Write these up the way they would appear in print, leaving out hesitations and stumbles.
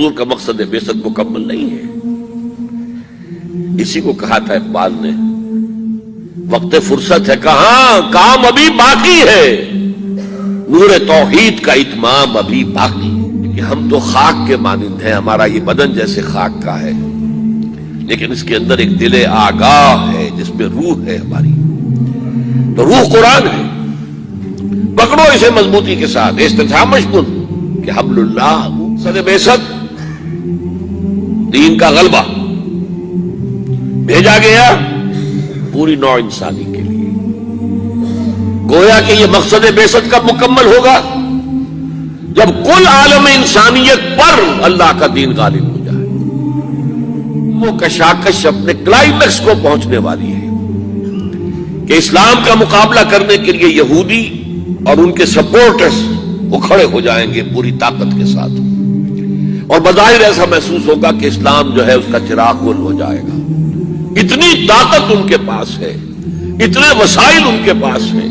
حضور کا مقصد بعثت مکمل نہیں ہے۔ اسی کو کہا تھا اقبال نے، وقت فرصت ہے کہاں، کام ابھی باقی ہے، نور توحید کا اتمام ابھی باقی ہے۔ کہ ہم تو خاک کے مانند ہیں، ہمارا یہ بدن جیسے خاک کا ہے، لیکن اس کے اندر ایک دل آگاہ ہے جس میں روح ہے ہماری، تو روح قرآن ہے، پکڑو اسے مضبوطی کے ساتھ۔ استفہامش کن کہ حبل اللہ مقصد بعثت دین کا غلبہ، بھیجا گیا پوری نوع انسانی کے لیے۔ گویا کہ یہ مقصد بعثت کب مکمل ہوگا؟ جب کل عالم انسانیت پر اللہ کا دین غالب ہو جائے۔ وہ کشاکش اپنے کلائمیکس کو پہنچنے والی ہے کہ اسلام کا مقابلہ کرنے کے لیے یہودی اور ان کے سپورٹرز وہ کھڑے ہو جائیں گے پوری طاقت کے ساتھ، اور بظاہر ایسا محسوس ہوگا کہ اسلام جو ہے اس کا چراغ گل ہو جائے گا۔ اتنی طاقت ان کے پاس ہے، اتنے وسائل ان کے پاس ہیں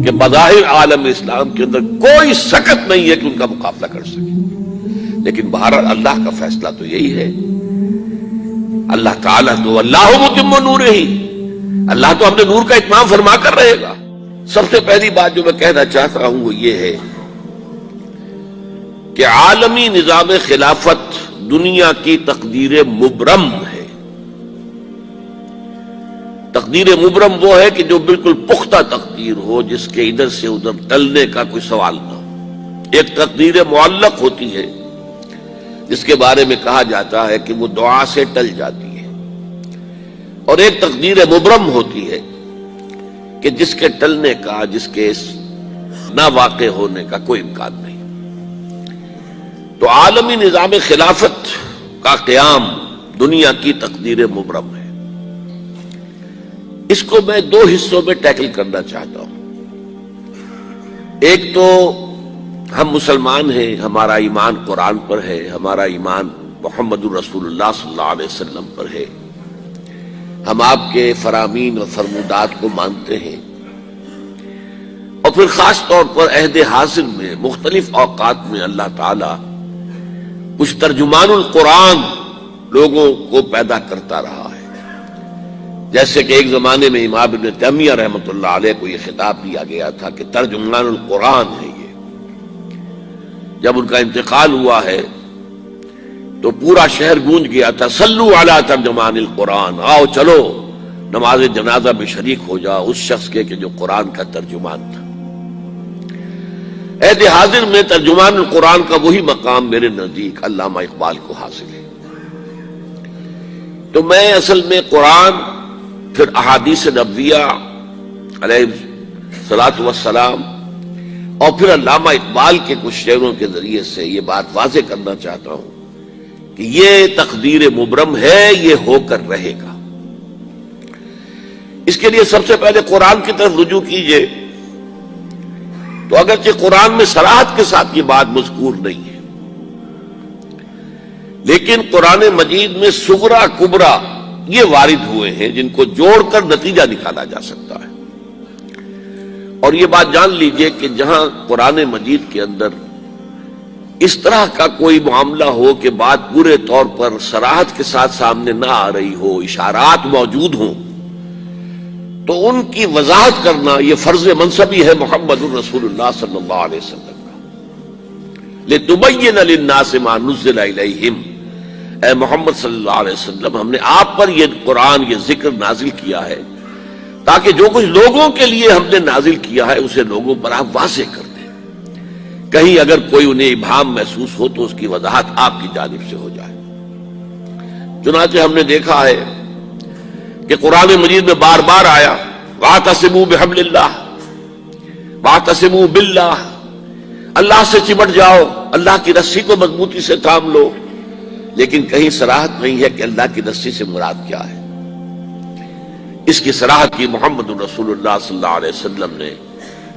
کہ بظاہر عالم اسلام کے اندر کوئی سکت نہیں ہے کہ ان کا مقابلہ کر سکے۔ لیکن بہرحال اللہ کا فیصلہ تو یہی ہے، اللہ تعالیٰ تو اللہ متم نورہ ہی، اللہ تو اپنے نور کا اتمام فرما کر رہے گا۔ سب سے پہلی بات جو میں کہنا چاہتا ہوں وہ یہ ہے کہ عالمی نظام خلافت دنیا کی تقدیر مبرم ہے۔ تقدیر مبرم وہ ہے کہ جو بالکل پختہ تقدیر ہو، جس کے ادھر سے ادھر ٹلنے کا کوئی سوال نہ ہو۔ ایک تقدیر معلق ہوتی ہے جس کے بارے میں کہا جاتا ہے کہ وہ دعا سے ٹل جاتی ہے، اور ایک تقدیر مبرم ہوتی ہے کہ جس کے ٹلنے کا، جس کے نہ واقع ہونے کا کوئی امکان نہیں۔ تو عالمی نظام خلافت کا قیام دنیا کی تقدیر مبرم ہے۔ اس کو میں دو حصوں میں ٹیکل کرنا چاہتا ہوں۔ ایک تو ہم مسلمان ہیں، ہمارا ایمان قرآن پر ہے، ہمارا ایمان محمد الرسول اللہ صلی اللہ علیہ وسلم پر ہے، ہم آپ کے فرامین اور فرمودات کو مانتے ہیں، اور پھر خاص طور پر عہد حاضر میں مختلف اوقات میں اللہ تعالی کچھ ترجمان القرآن لوگوں کو پیدا کرتا رہا ہے۔ جیسے کہ ایک زمانے میں امام ابن تیمیہ رحمۃ اللہ علیہ کو یہ خطاب دیا گیا تھا کہ ترجمان القرآن ہے یہ۔ جب ان کا انتقال ہوا ہے تو پورا شہر گونج گیا تھا، صلو علی ترجمان القرآن، آؤ چلو نماز جنازہ میں شریک ہو جاؤ اس شخص کے کہ جو قرآن کا ترجمان تھا۔ عہد حاضر میں ترجمان القرآن کا وہی مقام میرے نزدیک علامہ اقبال کو حاصل ہے۔ تو میں اصل میں قرآن، پھر احادیث نبویہ علیہ الصلاۃ والسلام، اور پھر علامہ اقبال کے کچھ شعروں کے ذریعے سے یہ بات واضح کرنا چاہتا ہوں کہ یہ تقدیر مبرم ہے، یہ ہو کر رہے گا۔ اس کے لیے سب سے پہلے قرآن کی طرف رجوع کیجئے تو اگرچہ قرآن میں صراحت کے ساتھ یہ بات مذکور نہیں ہے، لیکن قرآن مجید میں صغرا کبرا یہ وارد ہوئے ہیں جن کو جوڑ کر نتیجہ نکالا جا سکتا ہے۔ اور یہ بات جان لیجئے کہ جہاں قرآن مجید کے اندر اس طرح کا کوئی معاملہ ہو کہ بات پورے طور پر صراحت کے ساتھ سامنے نہ آ رہی ہو، اشارات موجود ہوں، تو ان کی وضاحت کرنا یہ فرض منصبی ہے محمد الرسول اللہ صلی اللہ علیہ وسلم کا۔ لِتُبَيِّنَ لِلنَّاسِ مَا نُزِّلَ إِلَيْهِمْ، اے محمد صلی اللہ علیہ وسلم، ہم نے آپ پر یہ قرآن، یہ ذکر نازل کیا ہے تاکہ جو کچھ لوگوں کے لیے ہم نے نازل کیا ہے اسے لوگوں پر آپ واضح کر دیں، کہیں اگر کوئی انہیں ابہام محسوس ہو تو اس کی وضاحت آپ کی جانب سے ہو جائے۔ چنانچہ ہم نے دیکھا ہے کہ قرآن مجید میں بار بار آیا وَاعْتَصِمُوا بِحَبْلِ اللَّهِ وَاعْتَصِمُوا بِاللَّهِ، اللہ سے چمٹ جاؤ، اللہ کی رسی کو مضبوطی سے تھام لو، لیکن کہیں صراحت نہیں ہے کہ اللہ کی رسی سے مراد کیا ہے۔ اس کی صراحت کی محمد رسول اللہ صلی اللہ علیہ وسلم نے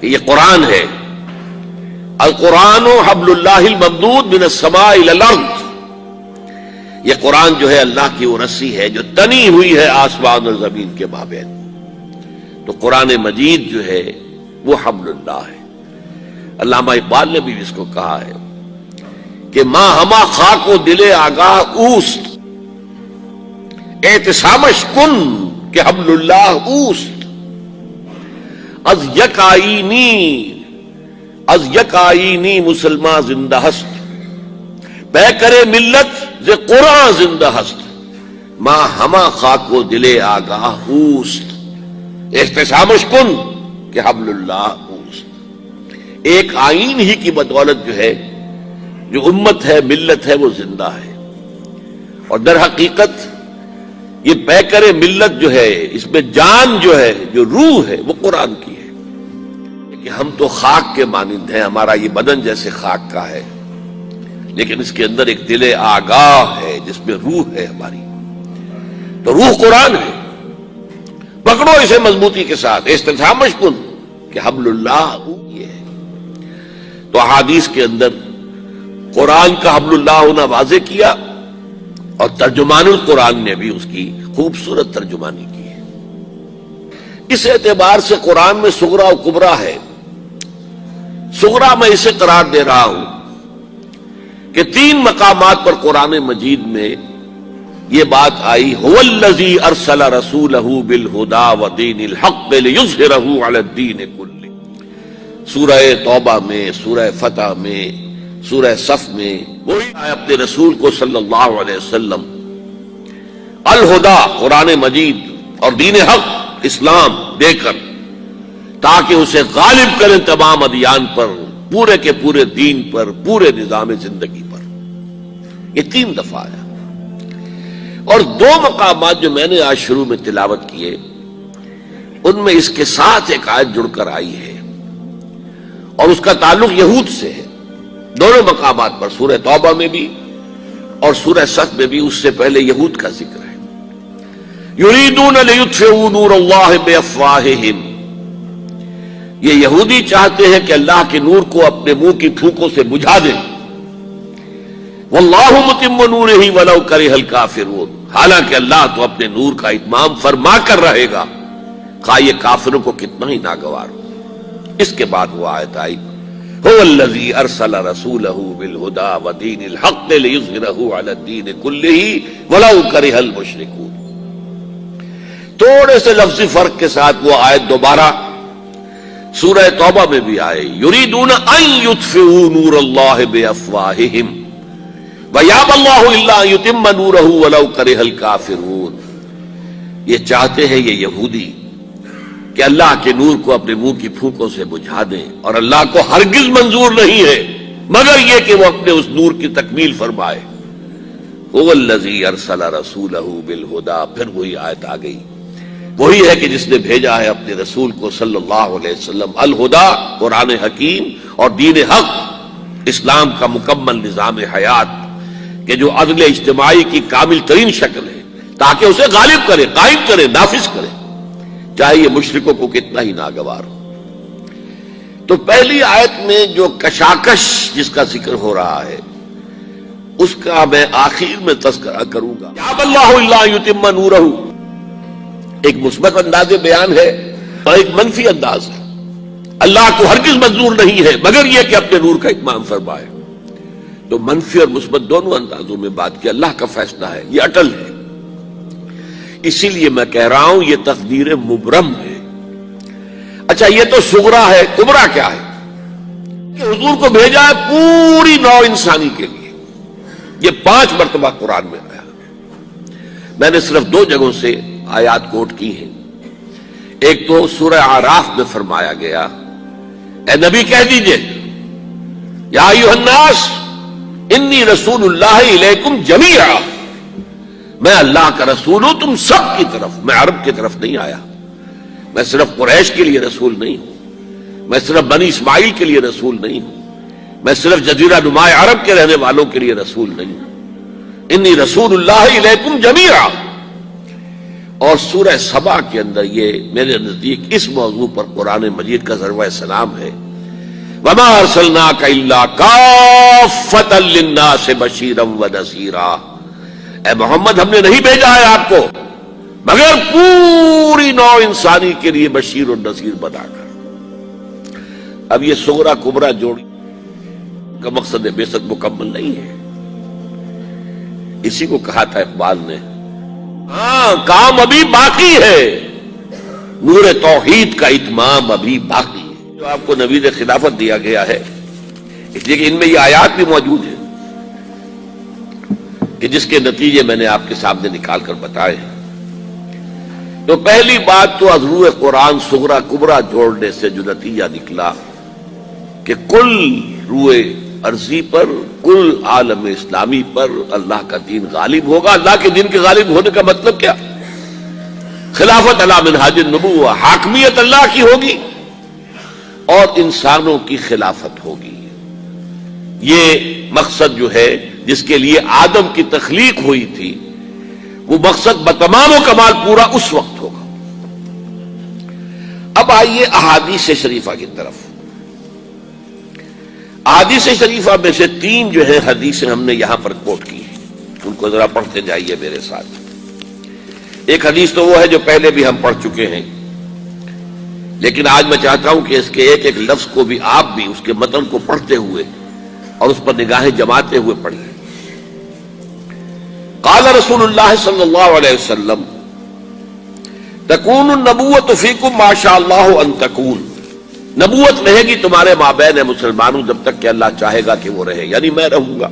کہ یہ قرآن ہے، القرآن حبل اللہ الممدود من السماء الى الارض، یہ قرآن جو ہے اللہ کی وہ رسی ہے جو تنی ہوئی ہے آسمان اور زمین کے مابین۔ تو قرآن مجید جو ہے وہ حبل اللہ ہے۔ علامہ اقبال نے بھی اس کو کہا ہے کہ ماں ہما خاک و دل آگاہ اوست، احتسامش کن کہ حبل اللہ اوست، از یک آئینی مسلمان زندہ ہست، پہ کرے ملت ز قرآن زندہ ہست، ماں ہما خاک و دل آگاہ اوست، احتسامش کن کہ حبل اللہ اوست۔ ایک آئین ہی کی بدولت جو ہے، جو امت ہے، ملت ہے، وہ زندہ ہے، اور در حقیقت یہ پیکر ملت جو ہے، اس میں جان جو ہے، جو روح ہے، وہ قرآن کی ہے۔ کہ ہم تو خاک کے مانند ہیں، ہمارا یہ بدن جیسے خاک کا ہے، لیکن اس کے اندر ایک دل آگاہ ہے جس میں روح ہے ہماری، تو روح قرآن ہے، پکڑو اسے مضبوطی کے ساتھ، استحامش کن کہ حبل اللہ یہ ہے۔ تو احادیث کے اندر قرآن کا حبل اللہ ہونا واضح کیا، اور ترجمان القرآن نے بھی اس کی خوبصورت ترجمانی کی ہے۔ اس اعتبار سے قرآن میں صغرا و کبرا ہے۔ صغرا میں اسے قرار دے رہا ہوں کہ 3 مقامات پر قرآن مجید میں یہ بات آئی، هو الذی ارسل رسولہ بالہدی ودین الحق لیظہرہ علی الدین کلہ۔ سورہ توبہ میں، سورہ فتح میں، سورہ صف میں وہی اپنے رسول کو صلی اللہ علیہ وسلم الہدا قرآن مجید اور دین حق اسلام دے کر، تاکہ اسے غالب کریں تمام ادیان پر، پورے کے پورے دین پر، پورے نظام زندگی پر۔ یہ 3 دفعہ آیا، اور 2 مقامات جو میں نے آج شروع میں تلاوت کیے، ان میں اس کے ساتھ ایک آیت جڑ کر آئی ہے، اور اس کا تعلق یہود سے ہے۔ دونوں مقامات پر، سورہ توبہ میں بھی اور سورہ صف میں بھی، اس سے پہلے یہود کا ذکر ہے۔ یریدون لیطفئوا نور اللہ بافواہہم، یہ یہودی چاہتے ہیں کہ اللہ کے نور کو اپنے منہ کی پھونکوں سے بجھا دیں، واللہ متم نورہ ولو کرہ الکافرون، حالانکہ اللہ تو اپنے نور کا اتمام فرما کر رہے گا، خواہ یہ کافروں کو کتنا ہی ناگوار ہو۔ اس کے بعد وہ آیت آئی، هو الذی ارسل رسولہ بالہدی ودین الحق لیظہرہ علی الدین کلہ ولو کرہ المشرکون۔ تھوڑے سے لفظی فرق کے ساتھ وہ آیت دوبارہ سورہ توبہ میں بھی آئے، یریدون ان یطفئوا نور اللہ بافواہہم ویابی اللہ الا ان یتم نورہ ولو کرہ الکافرون۔ یہ چاہتے ہیں یہ یہودی کہ اللہ کے نور کو اپنے منہ کی پھونکوں سے بجھا دیں، اور اللہ کو ہرگز منظور نہیں ہے مگر یہ کہ وہ اپنے اس نور کی تکمیل فرمائے۔ هو الذی ارسل رسولہ بالہدی، پھر وہی آیت آ گئی، وہی ہے کہ جس نے بھیجا ہے اپنے رسول کو صلی اللہ علیہ وسلم الہدی قرآن حکیم اور دین حق اسلام کا مکمل نظام حیات، کہ جو عدل اجتماعی کی کامل ترین شکل ہے، تاکہ اسے غالب کرے، قائم کرے، نافذ کرے، چاہے یہ مشرکوں کو کتنا ہی ناگوار ہو۔ تو پہلی آیت میں جو کشاکش جس کا ذکر ہو رہا ہے، اس کا میں آخر میں تذکرہ کروں گا۔ یاب اللہ الا یتم نورہ، ایک مثبت انداز بیان ہے اور ایک منفی انداز ہے۔ اللہ کو ہرگز منظور نہیں ہے مگر یہ کہ اپنے نور کا اتمام فرمائے۔ تو منفی اور مثبت دونوں اندازوں میں بات کی، اللہ کا فیصلہ ہے، یہ اٹل ہے۔ اسی لیے میں کہہ رہا ہوں یہ تقدیر مبرم ہے۔ اچھا، یہ تو صغرا ہے، کبرا کیا ہے؟ کہ حضور کو بھیجا ہے پوری نوع انسانی کے لیے۔ یہ 5 مرتبہ قرآن میں آیا، میں نے صرف 2 جگہوں سے آیات کوٹ کی ہیں۔ ایک تو سورہ اعراف میں فرمایا گیا، اے نبی کہہ دیجئے، یا ایھا الناس انی رسول اللہ الیکم جمیعا، میں اللہ کا رسول ہوں تم سب کی طرف، میں عرب کی طرف نہیں آیا، میں صرف قریش کے لیے رسول نہیں ہوں، میں صرف بنی اسماعیل کے لیے رسول نہیں ہوں، میں صرف جزیرہ نما عرب کے رہنے والوں کے لیے رسول نہیں ہوں، انی رسول اللہ الیکم جمیعا۔ اور سورہ سبا کے اندر یہ میرے نزدیک اس موضوع پر قرآن مجید کا ضربہ سلام ہے، وما ارسلناک الا کافۃ للناس بشیرا ونذیرا، اے محمد ہم نے نہیں بھیجا ہے آپ کو مگر پوری نوع انسانی کے لیے بشیر اور نذیر بنا کر۔ اب یہ صغرا کبرا جوڑی، کا مقصد بعثت مکمل نہیں ہے. اسی کو کہا تھا اقبال نے، ہاں کام ابھی باقی ہے، نور توحید کا اتمام ابھی باقی ہے. جو آپ کو نوید خلافت دیا گیا ہے، اس لیے کہ ان میں یہ آیات بھی موجود ہیں کہ جس کے نتیجے میں نے آپ کے سامنے نکال کر بتائے ہیں. تو پہلی بات تو از روح قرآن صغرا کبرا جوڑنے سے جو نتیجہ نکلا کہ کل روح ارضی پر، کل عالم اسلامی پر اللہ کا دین غالب ہوگا. اللہ کے دین کے غالب ہونے کا مطلب کیا؟ خلافت علی منہاج النبوہ، حاکمیت اللہ کی ہوگی اور انسانوں کی خلافت ہوگی. یہ مقصد جو ہے جس کے لیے آدم کی تخلیق ہوئی تھی، وہ مقصد بتمام و کمال پورا اس وقت ہوگا. اب آئیے احادیث شریفہ کی طرف. احادیث شریفہ میں سے 3 جو ہے حدیثیں ہم نے یہاں پر کوٹ کی ہیں، ان کو ذرا پڑھتے جائیے میرے ساتھ. ایک حدیث تو وہ ہے جو پہلے بھی ہم پڑھ چکے ہیں، لیکن آج میں چاہتا ہوں کہ اس کے ایک ایک لفظ کو بھی آپ بھی اس کے متن کو پڑھتے ہوئے اور اس پر نگاہیں جماتے ہوئے پڑھیں. قال رسول اللہ صلی اللہ علیہ وسلم تکون النبوۃ فیکم ما شاء اللہ ان تکون. نبوت رہے گی تمہارے مابین مسلمانوں جب تک کہ اللہ چاہے گا کہ وہ رہے، یعنی میں رہوں گا.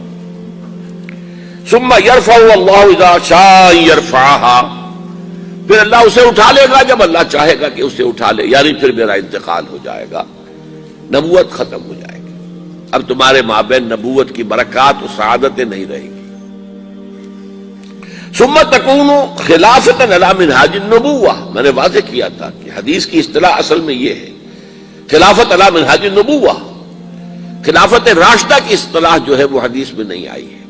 ثم يرفع اللہ اذا شاء يرفعها، پھر اللہ اسے اٹھا لے گا جب اللہ چاہے گا کہ اسے اٹھا لے، یعنی پھر میرا انتقال ہو جائے گا، نبوت ختم ہو جائے گی. اب تمہارے مابین نبوت کی برکات و سعادتیں نہیں رہیں گی. ثم تکون خلافت علی منہاج النبوہ، میں نے واضح کیا تھا کہ حدیث کی اصطلاح اصل میں یہ ہے خلافت علی منہاج النبوہ. خلافت راشدہ کی اصطلاح جو ہے وہ حدیث میں نہیں آئی ہے.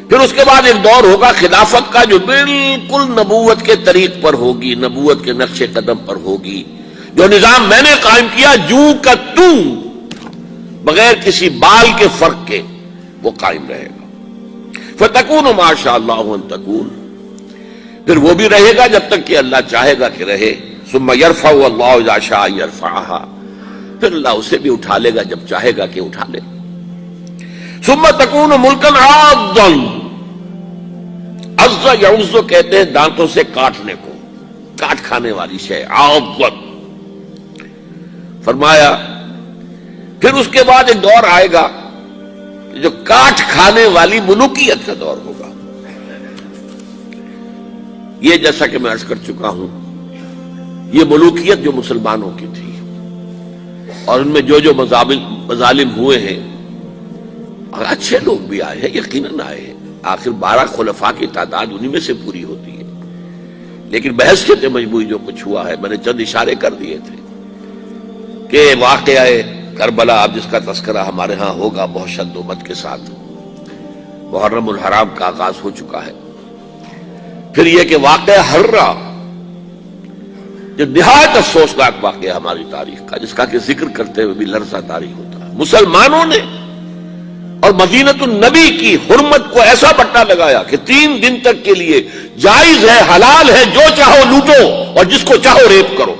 پھر اس کے بعد ایک دور ہوگا خلافت کا جو بالکل نبوت کے طریق پر ہوگی، نبوت کے نقش قدم پر ہوگی. جو نظام میں نے قائم کیا جوں کا توں، بغیر کسی بال کے فرق کے وہ قائم رہے گا. فتکون ما شاء اللہ ان تکون، پھر وہ بھی رہے گا جب تک کہ اللہ چاہے گا کہ رہے. ثم يرفع اللہ اذا شاء يرفعها، پھر اللہ اسے بھی اٹھا لے گا جب چاہے گا کہ اٹھا لے. ثم تکون ملکا عاضا، عض یعض کہتے ہیں دانتوں سے کاٹنے کو، کاٹ کھانے والی شے، عاضا. فرمایا پھر اس کے بعد ایک دور آئے گا جو کاٹ کھانے والی ملوکیت کا دور ہوگا. یہ جیسا کہ میں عرض کر چکا ہوں، یہ ملوکیت جو مسلمانوں کی تھی اور ان میں جو مظالم ہوئے ہیں، اور اچھے لوگ بھی آئے ہیں، یقیناً آئے ہیں. آخر 12 خلفاء کی تعداد انہی میں سے پوری ہوتی ہے. لیکن بحثیت مجموعی جو کچھ ہوا ہے، میں نے چند اشارے کر دیے تھے کہ واقعہ کربلا اب جس کا تذکرہ ہمارے ہاں ہوگا بہت شدت کے ساتھ، محرم الحرام کا آغاز ہو چکا ہے. پھر یہ کہ واقعہ ہررا جو نہایت افسوسناک واقعہ ہماری تاریخ کا، جس کا کہ ذکر کرتے ہوئے بھی لرزہ طاری ہوتا ہے. مسلمانوں نے اور مدینۃ النبی کی حرمت کو ایسا بٹا لگایا کہ 3 دن تک کے لیے جائز ہے، حلال ہے، جو چاہو لوٹو اور جس کو چاہو ریپ کرو.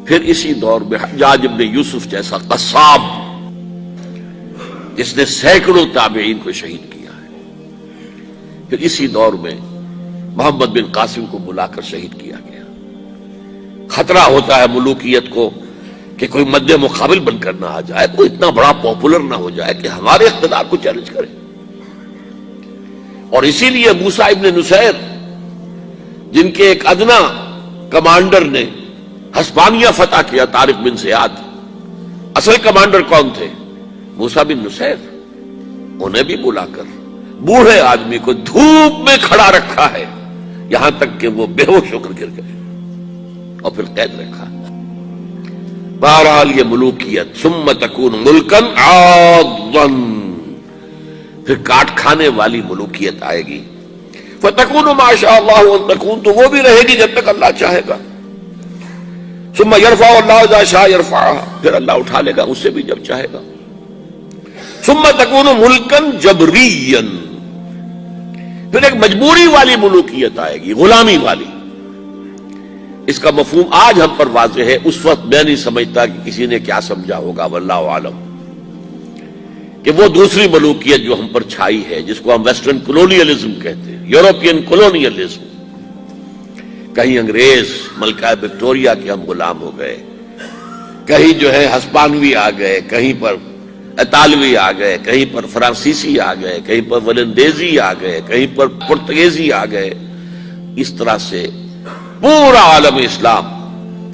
پھر اسی دور میں حجاج ابن یوسف جیسا قصاب جس نے سینکڑوں تابعین کو شہید کیا ہے، پھر اسی دور میں محمد بن قاسم کو بلا کر شہید کیا گیا. خطرہ ہوتا ہے ملوکیت کو کہ کوئی مد مقابل بن کر نہ آ جائے، کوئی اتنا بڑا پاپولر نہ ہو جائے کہ ہمارے اقتدار کو چیلنج کرے. اور اسی لیے موسیٰ ابن نصیر جن کے ایک ادنا کمانڈر نے ہسپانیہ فتح کیا، طارق بن زیاد، اصل کمانڈر کون تھے؟ موسیٰ بن نصیر. انہیں بھی بلا کر بوڑھے آدمی کو دھوپ میں کھڑا رکھا ہے، یہاں تک کہ وہ بے ہوش ہو کر گر گئے اور پھر قید رکھا. بہرحال یہ ملوکیت ثم تکون ملکا عاضا، پھر کاٹ کھانے والی ملوکیت آئے گی. فتکون ما شاء اللہ ان تکون، تو وہ بھی رہے گی جب تک اللہ چاہے گا. ثم يرفع اللہ اذا شاء يرفعها، پھر اللہ اٹھا لے گا اسے بھی جب چاہے گا. ثم تکون ملکا جبریا، پھر ایک مجبوری والی ملوکیت آئے گی، غلامی والی. اس کا مفہوم آج ہم پر واضح ہے، اس وقت میں نہیں سمجھتا کہ کسی نے کیا سمجھا ہوگا، واللہ عالم، کہ وہ دوسری ملوکیت جو ہم پر چھائی ہے، جس کو ہم ویسٹرن کولونیلزم کہتے ہیں، یورپین کولونیلزم، کہیں انگریز ملکہ وکٹوریا کے ہم غلام ہو گئے، کہیں جو ہے ہسپانوی آ گئے، کہیں پر اطالوی آ گئے، کہیں پر فرانسیسی آ گئے، کہیں پر ولندیزی آ گئے، کہیں پر پرتگیزی آ گئے، اس طرح سے پورا عالم اسلام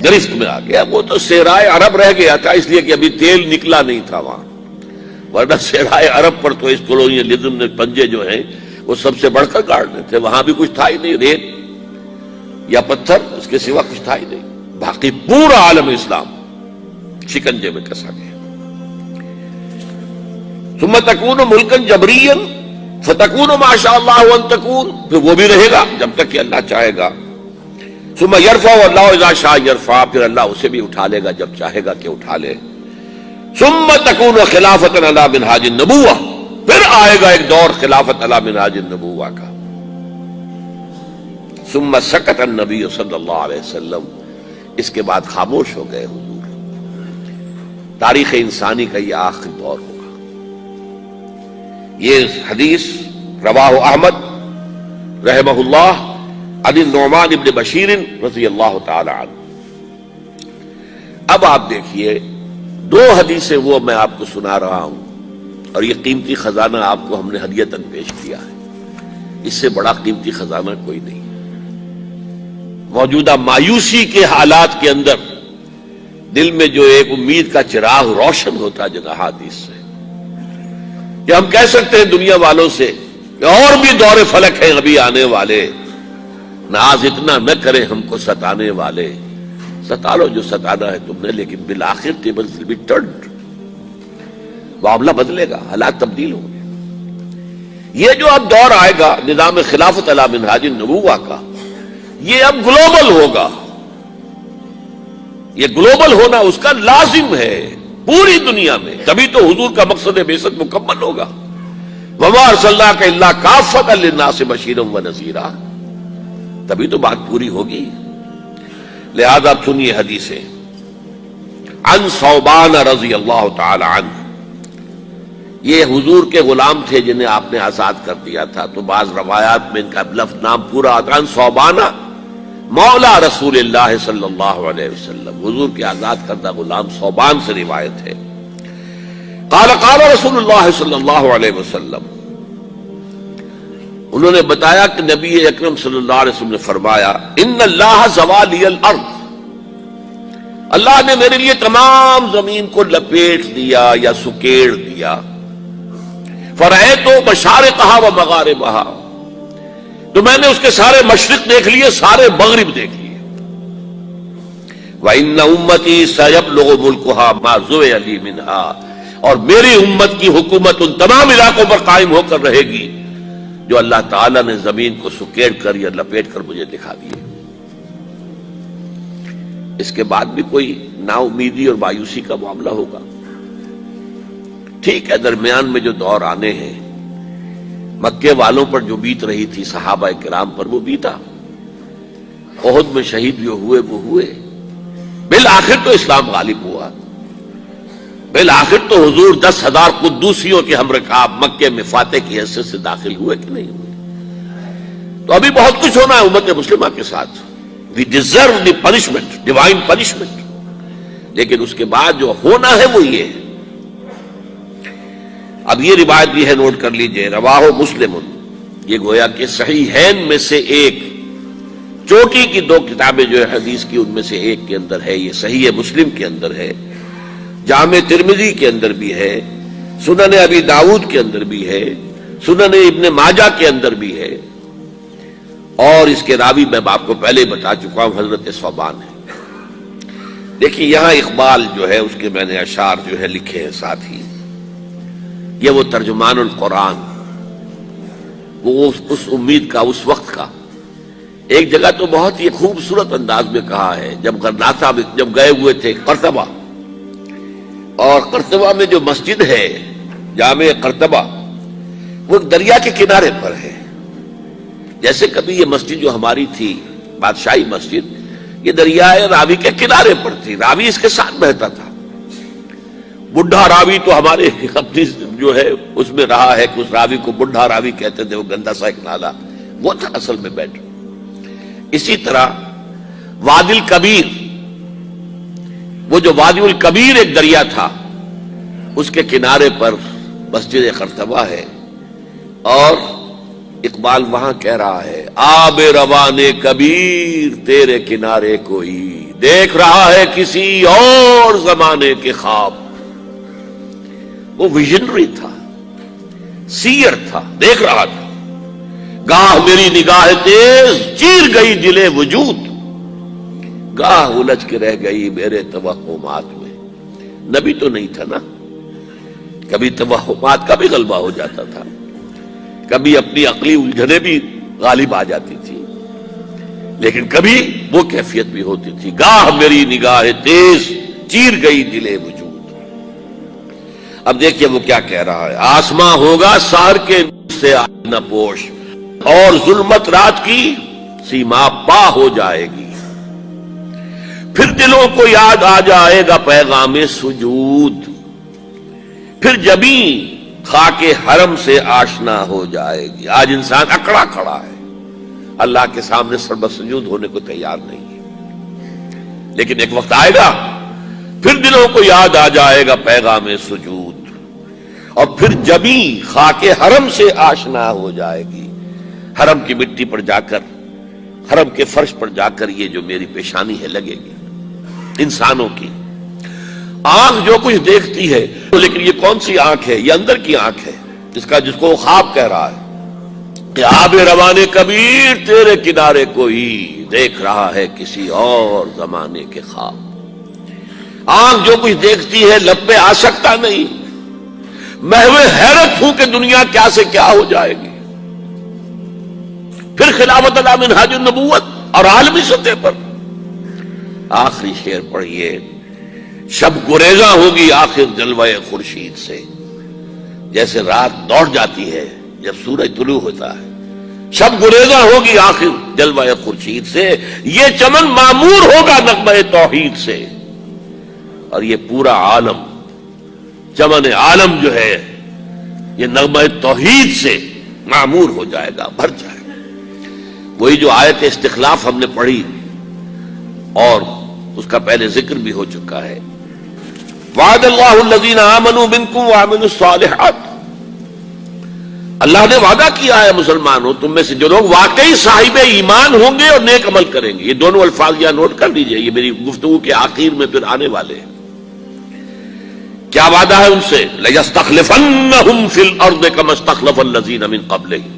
گرفت میں آ گیا۔ وہ تو صحرائے عرب رہ گیا تھا اس لیے کہ ابھی تیل نکلا نہیں تھا وہاں، ورنہ صحرائے عرب پر تو اس کولونیلزم نے پنجے جو ہیں وہ سب سے بڑھ کر گاڑنے تھے، وہاں بھی کچھ تھا ہی نہیں، ریت یا پتھر، اس کے سوا کچھ تھا ہی نہیں۔ باقی پورا عالم اسلام شکنجے میں کسا گیا۔ ثم تکون ملکا جبریا فتکون ما شاء اللہ ان تکون، پھر وہ بھی رہے گا جب تک کہ اللہ چاہے گا۔ ثم یرفع اللہ اذا شاء یرفع، پھر اللہ اسے بھی اٹھا لے گا جب چاہے گا کہ اٹھا لے۔ ثم تکون خلافۃ علی منہاج النبوہ، پھر آئے گا ایک دور خلافت علی منہاج النبوہ کا۔ ثم سکت النبی صلی اللہ علیہ وسلم، اس کے بعد خاموش ہو گئے حضور۔ تاریخ انسانی کا یہ آخری دور ہوگا۔ یہ حدیث رواہ احمد رحمہ اللہ عن النعمان ابن بشیر رضی اللہ تعالی عنہ۔ اب آپ دیکھیے، دو حدیثیں وہ میں آپ کو سنا رہا ہوں، اور یہ قیمتی خزانہ آپ کو ہم نے ہدیتاً پیش کیا ہے، اس سے بڑا قیمتی خزانہ کوئی نہیں۔ موجودہ مایوسی کے حالات کے اندر دل میں جو ایک امید کا چراغ روشن ہوتا جن احادیث سے، کہ ہم کہہ سکتے ہیں دنیا والوں سے کہ اور بھی دور فلک ہیں ابھی آنے والے، ناز اتنا نہ کرے ہم کو ستانے والے، ستا لو جو ستانا ہے تم نے، لیکن بالآخر ٹیبل ول بی ٹرنڈ، معاملہ بدلے گا، حالات تبدیل ہوں گے۔ یہ جو اب دور آئے گا نظام خلافت علی منہاج النبوہ کا، یہ اب گلوبل ہوگا۔ یہ گلوبل ہونا اس کا لازم ہے پوری دنیا میں، تبھی تو حضور کا مقصد بعثت مکمل ہوگا۔ وما ارسلناک الا کافۃ للناس بشیرا ونذیرا، تبھی تو بات پوری ہوگی۔ لہذا سنیے حدیثیں۔ عن ثوبان رضی اللہ تعالی عنہ، یہ حضور کے غلام تھے جنہیں آپ نے آزاد کر دیا تھا، تو بعض روایات میں ان کا لفظ نام پورا آتا ہے۔ عن ثوبان مولا رسول اللہ صلی اللہ علیہ وسلم، حضور کے آزاد کردہ غلام ثوبان سے روایت ہے۔ قال قال رسول اللہ صلی اللہ علیہ وسلم، انہوں نے بتایا کہ نبی اکرم صلی اللہ علیہ وسلم نے فرمایا، ان اللہ زوالی الارض، اللہ نے میرے لیے تمام زمین کو لپیٹ دیا یا سکیڑ دیا۔ فرأیت مشارقہا و مغاربہا، تو میں نے اس کے سارے مشرق دیکھ لیے، سارے مغرب دیکھ لیے۔ وَإِنَّ أُمَّتِي سَيَبْلُغُ مُلْكُهَا مَا زُوِيَ لِي مِنْهَا، اور میری امت کی حکومت ان تمام علاقوں پر قائم ہو کر رہے گی جو اللہ تعالیٰ نے زمین کو سکیڑ کر یا لپیٹ کر مجھے دکھا دیے۔ اس کے بعد بھی کوئی نا امیدی اور مایوسی کا معاملہ ہوگا؟ ٹھیک ہے، درمیان میں جو دور آنے ہیں، مکے والوں پر جو بیت رہی تھی صحابہ کرام پر وہ بیتا، احد میں شہید جو ہوئے وہ ہوئے، بالآخر تو اسلام غالب ہوا، بالآخر تو حضور 10,000 قدوسیوں کے ہم رکاب مکے میں فاتح کی حیثیت سے داخل ہوئے کہ نہیں ہوئے؟ تو ابھی بہت کچھ ہونا ہے امت مسلمہ کے ساتھ۔ We deserve the punishment, divine punishment، لیکن اس کے بعد جو ہونا ہے وہ یہ ہے۔ اب یہ روایت بھی ہے، نوٹ کر لیجئے، رواہ مسلم، یہ گویا کہ صحیحین میں سے ایک، چوٹی کی دو کتابیں جو ہے حدیث کی ان میں سے ایک کے اندر ہے، یہ صحیح مسلم کے اندر ہے، جامع ترمذی کے اندر بھی ہے، سنن ابی داؤد کے اندر بھی ہے، سنن ابن ماجہ کے اندر بھی ہے، اور اس کے راوی میں آپ کو پہلے بتا چکا ہوں حضرت ثوبان ہے۔ دیکھیے یہاں اقبال جو ہے اس کے میں نے اشعار جو ہے لکھے ہیں ساتھ ہی، یہ وہ ترجمان القرآن، وہ اس امید کا، اس وقت کا، ایک جگہ تو بہت ہی خوبصورت انداز میں کہا ہے، جب غرناطہ میں جب گئے ہوئے تھے قرطبہ، اور قرطبہ میں جو مسجد ہے جامع قرطبہ، وہ دریا کے کنارے پر ہے۔ جیسے کبھی یہ مسجد جو ہماری تھی بادشاہی مسجد، یہ دریائے راوی کے کنارے پر تھی، راوی اس کے ساتھ بہتا تھا۔ بڈھا راوی تو ہمارے اپنی جو ہے اس میں رہا ہے کہ اس راوی کو بڈھا راوی کہتے تھے، وہ گندا سا ایک نالا، وہ تھا اصل میں بیٹھ۔ اسی طرح وادی الکبیر، وہ جو وادی الکبیر ایک دریا تھا، اس کے کنارے پر مسجد خرطبہ ہے، اور اقبال وہاں کہہ رہا ہے آب روان کبیر تیرے کنارے کوئی دیکھ رہا ہے کسی اور زمانے کے خواب۔ وہ ویژنری تھا، سیر تھا، دیکھ رہا تھا۔ گاہ میری نگاہ تیز چیر گئی دل وجود، گاہ الجھ کے رہ گئی میرے توہمات میں۔ نبی تو نہیں تھا نا، کبھی توہمات کا بھی غلبہ ہو جاتا تھا، کبھی اپنی عقلی الجھنیں بھی غالب آ جاتی تھی، لیکن کبھی وہ کیفیت بھی ہوتی تھی گاہ میری نگاہ تیز چیر گئی دل وجود۔ اب دیکھیے وہ کیا کہہ رہا ہے، آسماں ہوگا سحر کے سے نہ پوش، اور ظلمت رات کی سیما پا ہو جائے گی، پھر دلوں کو یاد آ جائے گا پیغام سجود، پھر جبیں خاک حرم سے آشنا ہو جائے گی۔ آج انسان اکڑا کھڑا ہے، اللہ کے سامنے سربسجود ہونے کو تیار نہیں ہے، لیکن ایک وقت آئے گا پھر دلوں کو یاد آ جائے گا پیغام سجود، اور پھر جبیں خاک حرم سے آشنا ہو جائے گی۔ حرم کی مٹی پر جا کر، حرم کے فرش پر جا کر یہ جو میری پیشانی ہے لگے گی۔ انسانوں کی آنکھ جو کچھ دیکھتی ہے، لیکن یہ کون سی آنکھ ہے؟ یہ اندر کی آنکھ ہے، جس کو وہ خواب کہہ رہا ہے کہ آب روان کبیر تیرے کنارے کوئی دیکھ رہا ہے کسی اور زمانے کے خواب۔ آنکھ جو کچھ دیکھتی ہے لب پہ آ سکتا نہیں، محو حیرت ہوں کہ دنیا کیا سے کیا ہو جائے گی۔ پھر خلافت علی منہاج النبوت اور عالمی سطح پر آخری شعر پڑھیے، شب گریزاں ہوگی آخر جلوہ خورشید سے، جیسے رات دوڑ جاتی ہے جب سورج طلوع ہوتا ہے، شب گریزاں ہوگی آخر جلوہ خورشید سے، یہ چمن معمور ہوگا نغمہ توحید سے، اور یہ پورا عالم، چمن عالم جو ہے یہ نغمہ توحید سے معمور ہو جائے گا، بھر جائے گا۔ وہی جو آیت استخلاف ہم نے پڑھی اور اس کا پہلے ذکر بھی ہو چکا ہے، وعد اللہ الذین آمنوا منکم وعملوا الصالحات، اللہ نے وعدہ کیا ہے مسلمانوں تم میں سے جو لوگ واقعی صاحب ایمان ہوں گے اور نیک عمل کریں گے۔ یہ دونوں الفاظ یہاں نوٹ کر لیجئے، یہ میری گفتگو کے آخر میں پھر آنے والے ہیں۔ کیا وعدہ ہے ان سے؟ لَيَسْتَخْلِفَنَّهُمْ فِي الْأَرْضِ كَمَا اسْتَخْلَفَ الَّذِينَ مِنْ قَبْلِهِمْ،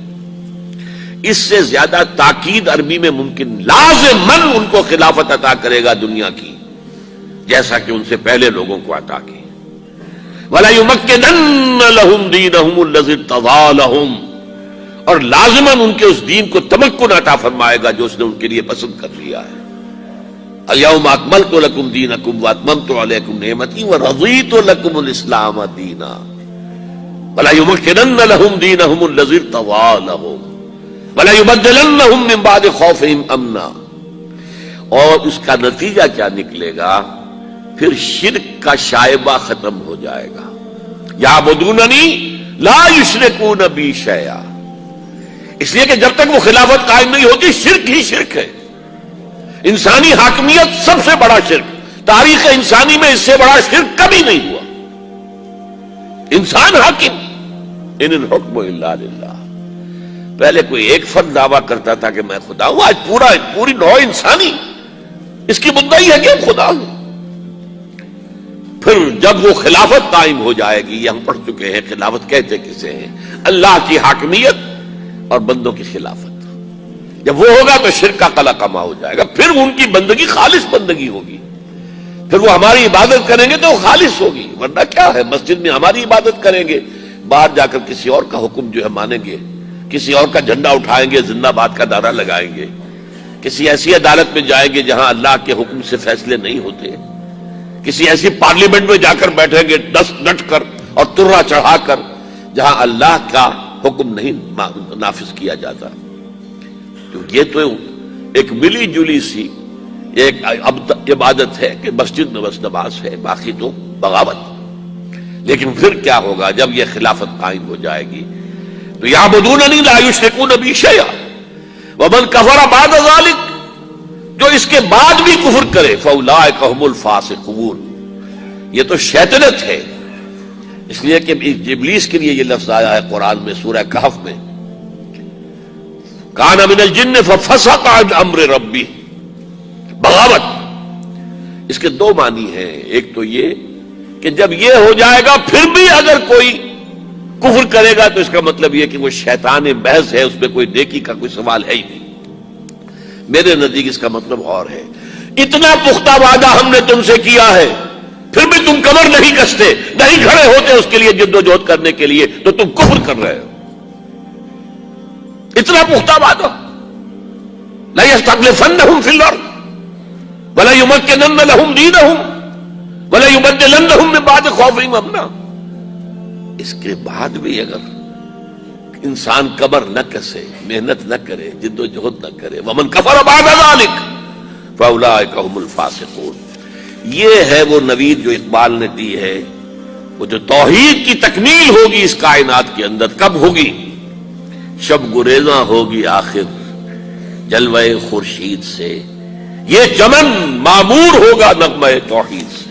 اس سے زیادہ تاکید عربی میں ممکن، لازماً ان کو خلافت عطا کرے گا دنیا کی، جیسا کہ ان سے پہلے لوگوں کو عطا کی۔ وَلَيُمَكِّنَنَّ لَهُمْ دِينَهُمُ الَّذِي ارْتَضَىٰ لَهُمْ، اور لازماً ان کے اس دین کو تمکن عطا فرمائے گا جو اس نے ان کے لیے پسند کر لیا ہے۔ اليوم اکملت لکم دینکم واتممت علیکم نعمتی ورضیت لکم الاسلام دینا وَلَيُمَكِّنَنَّ لَهُمْ دِينَهُمُ الَّذِي ارْتَضَىٰ لَهُمْ وَلَيُبَدِّلَنَّهُمْ مِنْ بَعْدِ خَوْفِهِمْ أَمْنًا، اور اس کا نتیجہ کیا نکلے گا؟ پھر شرک کا شائبہ ختم ہو جائے گا۔ یعبدوننی لا یشرکون بی شیئا، اس لیے کہ جب تک وہ خلافت قائم نہیں ہوتی شرک ہی شرک ہے، انسانی حاکمیت سب سے بڑا شرک، تاریخ انسانی میں اس سے بڑا شرک کبھی نہیں ہوا۔ انسان حاکم، ان الحکم الا للہ۔ پہلے کوئی ایک فرد دعویٰ کرتا تھا کہ میں خدا ہوں، آج پوری نوع انسانی اس کی مدعی ہے کہ ہم خدا ہوں۔ پھر جب وہ خلافت قائم ہو جائے گی، یہ ہم پڑھ چکے ہیں خلافت کہتے کسے ہیں، اللہ کی حاکمیت اور بندوں کی خلافت، جب وہ ہوگا تو شرک کا قلع کما ہو جائے گا، پھر ان کی بندگی خالص بندگی ہوگی، پھر وہ ہماری عبادت کریں گے تو وہ خالص ہوگی، ورنہ کیا ہے مسجد میں ہماری عبادت کریں گے، باہر جا کر کسی اور کا حکم جو ہے مانیں گے، کسی اور کا جھنڈا اٹھائیں گے، زندہ باد کا نعرہ لگائیں گے، کسی ایسی عدالت میں جائیں گے جہاں اللہ کے حکم سے فیصلے نہیں ہوتے، کسی ایسی پارلیمنٹ میں جا کر بیٹھیں گے ڈٹ کر اور ترا چڑھا کر جہاں اللہ کا حکم نہیں نافذ کیا جاتا۔ تو یہ تو ایک ملی جلی سی ایک عبادت ہے کہ مسجد میں بس نماز ہے، باقی تو بغاوت۔ لیکن پھر کیا ہوگا جب یہ خلافت قائم ہو جائے گی؟ تو یعبدوننی لا یشرکون بی شیئا ومن کفر بعد ذلک، جو اس کے بعد بھی کفر کرے فاولئک هم الفاسقون، یہ تو شیطنت ہے۔ اس لیے کہ ابلیس کے لیے یہ لفظ آیا ہے قرآن میں سورہ کہف میں، کان من الجن ففسق عن امر ربی، بغاوت۔ اس کے دو معنی ہیں، ایک تو یہ کہ جب یہ ہو جائے گا پھر بھی اگر کوئی کفر کرے گا تو اس کا مطلب یہ کہ وہ شیطان محض ہے، اس میں کوئی نیکی کا کوئی سوال ہے ہی نہیں۔ میرے نزدیک اس کا مطلب اور ہے، اتنا پختہ وعدہ ہم نے تم سے کیا ہے پھر بھی تم کمر نہیں کستے، نہیں کھڑے ہوتے اس کے لیے جد و جہد کرنے کے لیے، تو تم کفر کر رہے ہو۔ اتنا پختہ وعدہ، لا يستخلفنهم في الارض ولا يمكنن لهم دينهم ولا يبدلنهم من بعد خوفهم امنا۔ اس کے بعد بھی اگر انسان کمر نہ کسے، محنت نہ کرے، جد و جہد نہ کرے، ومن کفر بعد ذلك فاولئک هم الفاسقون، یہ ہے وہ نوید جو اقبال نے دی ہے، وہ جو توحید کی تکمیل ہوگی اس کائنات کے اندر کب ہوگی؟ شب گریزاں ہوگی آخر جلوہ خورشید سے، یہ چمن معمور ہوگا نغمہ توحید سے۔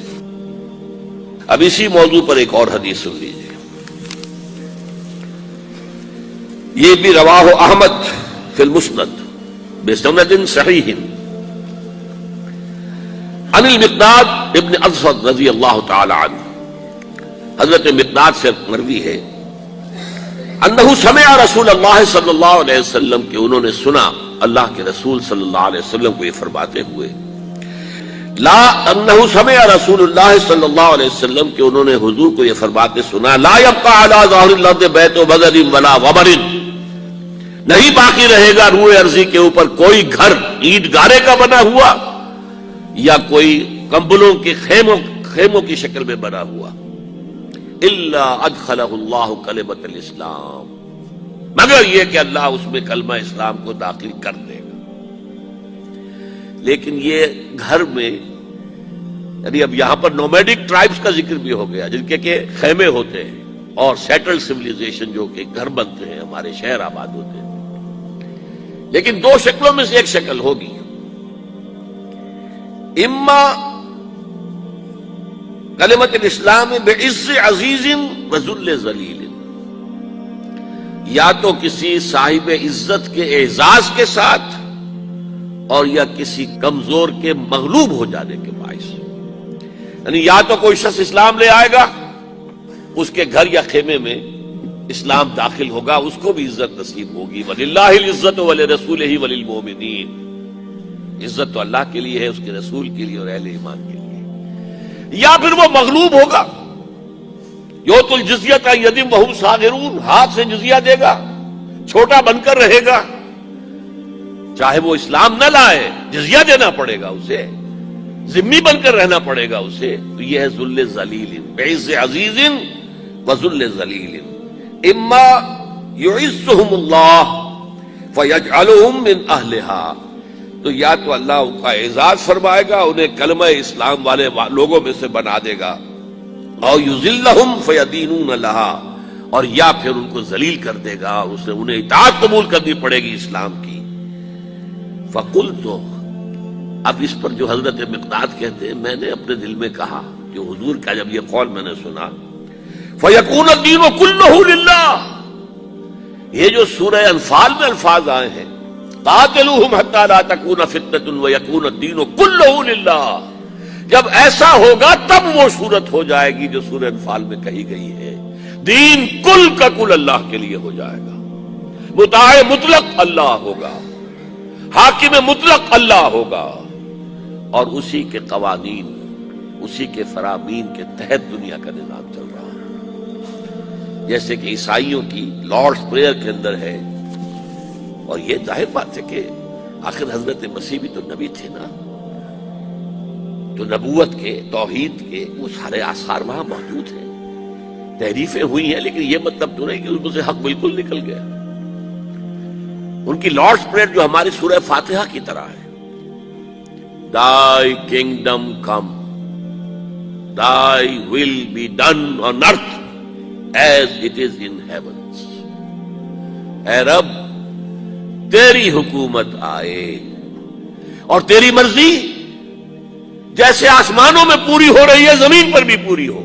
اب اسی موضوع پر ایک اور حدیث سن لیجیے، یہ بھی رواہ احمد فی المسند بسند صحیح عن المقداد ابن اسود رضی اللہ تعالی عنہ، حضرت مقداد سے مروی ہے، انہ سمع رسول اللہ صلی اللہ علیہ وسلم کہ انہوں نے سنا اللہ کے رسول صلی اللہ علیہ وسلم کو یہ فرماتے ہوئے، لا انہ سمع رسول اللہ صلی اللہ علیہ وسلم کہ انہوں نے حضور کو یہ فرماتے سنا، لا یبقى علی ظاہر الارض بیت بدر ولا وبر، نہیں باقی رہے گا روئے ارضی کے اوپر کوئی گھر اینٹ گارے کا بنا ہوا یا کوئی کمبلوں کے خیموں کی شکل میں بنا ہوا، الا ادخلہ اللہ کلمۃ الاسلام، مگر یہ کہ اللہ اس میں کلمہ اسلام کو داخل کر دے گا۔ لیکن یہ گھر میں، یعنی اب یہاں پر نومیڈک ٹرائبز کا ذکر بھی ہو گیا جن کے کہ خیمے ہوتے ہیں، اور سیٹلڈ سویلائزیشن جو کہ گھر بنتے ہیں، ہمارے شہر آباد ہوتے ہیں، لیکن دو شکلوں میں سے ایک شکل ہوگی، اما کلمۃ الاسلام بعز عزیز وذل ذلیل، یا تو کسی صاحب عزت کے اعزاز کے ساتھ اور یا کسی کمزور کے مغلوب ہو جانے کے باعث، یعنی یا تو کوئی شخص اسلام لے آئے گا، اس کے گھر یا خیمے میں اسلام داخل ہوگا، اس کو بھی عزت نصیب ہوگی، وَلِلَّهِ الْعِزَّةُ وَلِرَسُولِهِ وَلِلْمُؤْمِنِينَ، عزت تو اللہ کے لیے ہے، اس کے رسول کے لیے اور اہل ایمان کے لیے۔ یا پھر وہ مغلوب ہوگا، یؤتُ الْجِزْیَۃَ عَنْ یَدٍ وَهُمْ صَاغِرُونَ، ہاتھ سے جزیہ دے گا، چھوٹا بن کر رہے گا، چاہے وہ اسلام نہ لائے جزیہ دینا پڑے گا اسے، ذمہ بن کر رہنا پڑے گا اسے۔ تو یہ ہے ذل ذلیل، بعز عزیز وذل ذلیل، اما یعزهم اللہ فیجعلهم من اہلها، تو یا تو اللہ ان کا اعزاز فرمائے گا، انہیں کلمہ اسلام والے لوگوں میں سے بنا دے گا، اور یذلهم فیدینون لها، اور یا پھر ان کو ذلیل کر دے گا، انہیں اطاعت قبول کرنی پڑے گی اسلام کی۔ فقلت، اب اس پر جو حضرت مقداد کہتے ہیں، میں نے اپنے دل میں کہا، جو حضور کا جب یہ قول میں نے سنا، فَيَكُونَ الدِّينُ كُلُّهُ لِلَّهِ، یہ جو سورہ انفال میں الفاظ آئے ہیں، قَاتِلُوهُمْ حَتَّى لَا تَكُونَ فِتْنَةٌ وَيَكُونَ الدِّينُ كُلُّهُ لِلَّهِ، جب ایسا ہوگا تب وہ صورت ہو جائے گی جو سورہ انفال میں کہی گئی ہے، دین کل کا کل اللہ کے لیے ہو جائے گا، مطاع مطلق اللہ ہوگا، حاکم مطلق اللہ ہوگا، اور اسی کے قوانین، اسی کے فرامین کے تحت دنیا کا نظام چل رہا ہے۔ جیسے کہ عیسائیوں کی لارڈز پریئر کے اندر ہے، اور یہ ظاہر بات ہے کہ آخر حضرت مسیح بھی تو نبی تھے نا، تو نبوت کے، توحید کے وہ سارے آثار وہاں موجود ہیں، تحریفیں ہوئی ہیں، لیکن یہ مطلب تو نہیں کہ اس میں سے حق بالکل نکل گیا۔ ان کی لارڈز پریئر جو ہماری سورہ فاتحہ کی طرح ہے، Thy kingdom come, thy will be done on earth as it is in heavens. اے رب تیری حکومت آئے اور تیری مرضی جیسے آسمانوں میں پوری ہو رہی ہے زمین پر بھی پوری ہو.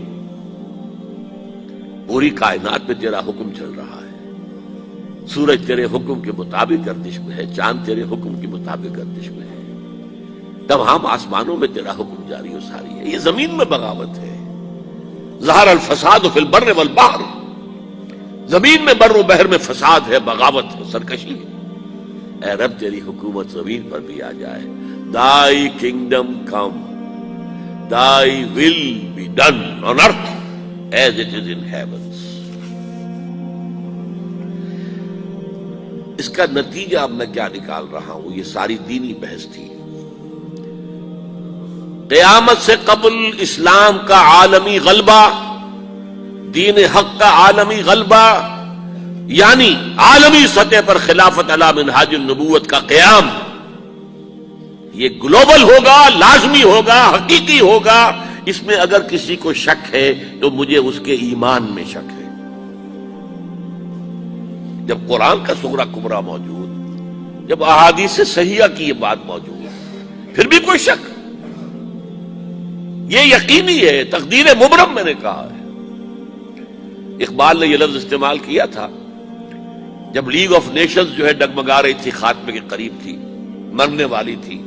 پوری کائنات میں تیرا حکم چل رہا ہے. سورج تیرے حکم کے مطابق گردش میں ہے, چاند تیرے حکم کے مطابق گردش میں ہے, تمام آسمانوں میں تیرا حکم جاری و ساری ہے. یہ زمین میں بغاوت ہے. ظہر الفساد فی البر والبحر, زمین میں بر و بحر میں فساد ہے, بغاوت ہے, سرکشی ہے. اے رب تیری حکومت زمین پر بھی آ جائے. Thy kingdom come, thy will be done on earth as it is in heavens. اس کا نتیجہ اب میں کیا نکال رہا ہوں, یہ ساری دینی بحث تھی. قیامت سے قبل اسلام کا عالمی غلبہ, دین حق کا عالمی غلبہ, یعنی عالمی سطح پر خلافت علی منہاج النبوت کا قیام, یہ گلوبل ہوگا, لازمی ہوگا, حقیقی ہوگا. اس میں اگر کسی کو شک ہے تو مجھے اس کے ایمان میں شک ہے. جب قرآن کا سغرا کبرا موجود, جب احادیث صحیحہ کی یہ بات موجود, پھر بھی کوئی شک, یہ یقینی ہے. تقدیر مبرم میں نے کہا ہے. اقبال نے یہ لفظ استعمال کیا تھا جب لیگ آف نیشنز جو ہے ڈگمگا رہی تھی, خاتمے کے قریب تھی, مرنے والی تھی.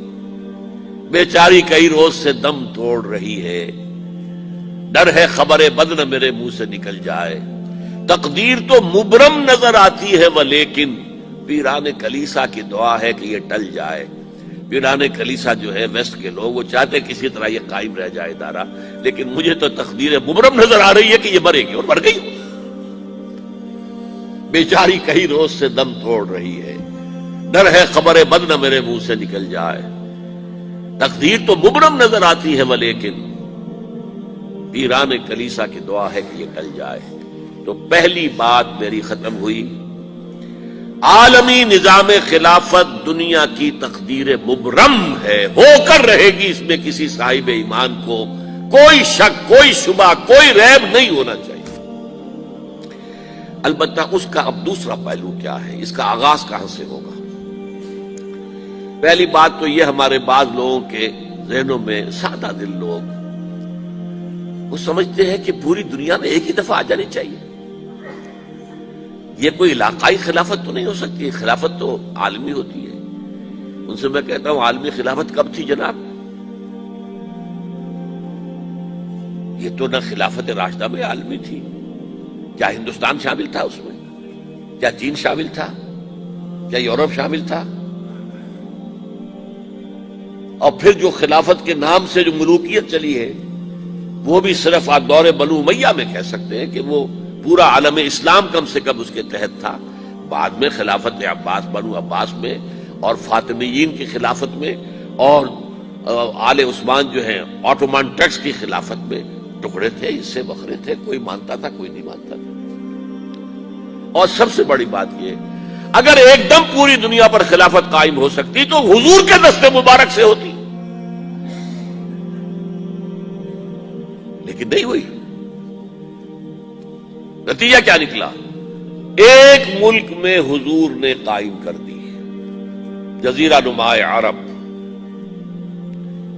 بیچاری کئی روز سے دم توڑ رہی ہے, ڈر ہے خبر بد نہ میرے منہ سے نکل جائے. تقدیر تو مبرم نظر آتی ہے ولیکن پیران کلیسا کی دعا ہے کہ یہ ٹل جائے. پیران کلیسا جو ہے ویسٹ کے لوگ, وہ چاہتے کسی طرح یہ قائم رہ جائے ادارہ, لیکن مجھے تو تقدیر مبرم نظر آ رہی ہے کہ یہ مرے گی, اور مر گئی. بیچاری کئی روز سے دم توڑ رہی ہے, ڈر ہے خبر بد نہ میرے منہ سے نکل جائے. تقدیر تو مبرم نظر آتی ہے ولیکن پیران کلیسا کی دعا ہے کہ یہ ٹل جائے. تو پہلی بات میری ختم ہوئی, عالمی نظام خلافت دنیا کی تقدیر مبرم ہے, ہو کر رہے گی. اس میں کسی صاحب ایمان کو کوئی شک, کوئی شبہ, کوئی ریب نہیں ہونا چاہیے. البتہ اس کا اب دوسرا پہلو کیا ہے, اس کا آغاز کہاں سے ہوگا. پہلی بات تو یہ, ہمارے بعض لوگوں کے ذہنوں میں, سادہ دل لوگ, وہ سمجھتے ہیں کہ پوری دنیا میں ایک ہی دفعہ آ جانی چاہیے. یہ کوئی علاقائی خلافت تو نہیں ہو سکتی, خلافت تو عالمی ہوتی ہے. ان سے میں کہتا ہوں, عالمی خلافت کب تھی جناب؟ یہ تو نہ خلافت راشدہ میں عالمی تھی. کیا ہندوستان شامل تھا اس میں؟ کیا چین شامل تھا؟ کیا یورپ شامل تھا؟ اور پھر جو خلافت کے نام سے جو ملوکیت چلی ہے, وہ بھی صرف آپ دور بنو امیہ میں کہہ سکتے ہیں کہ وہ پورا عالم اسلام کم سے کم اس کے تحت تھا. بعد میں خلافت عباس, بنو عباس میں, اور فاطمیین کی خلافت میں, اور آل عثمان جو ہیں آٹومان ٹرکس کی خلافت میں ٹکڑے تھے, حصے بکھرے تھے, کوئی مانتا تھا, کوئی نہیں مانتا تھا. اور سب سے بڑی بات یہ, اگر ایک دم پوری دنیا پر خلافت قائم ہو سکتی تو حضور کے دست مبارک سے ہوتی, لیکن نہیں ہوئی. نتیجہ کیا نکلا؟ ایک ملک میں حضور نے قائم کر دی, جزیرہ نما عرب,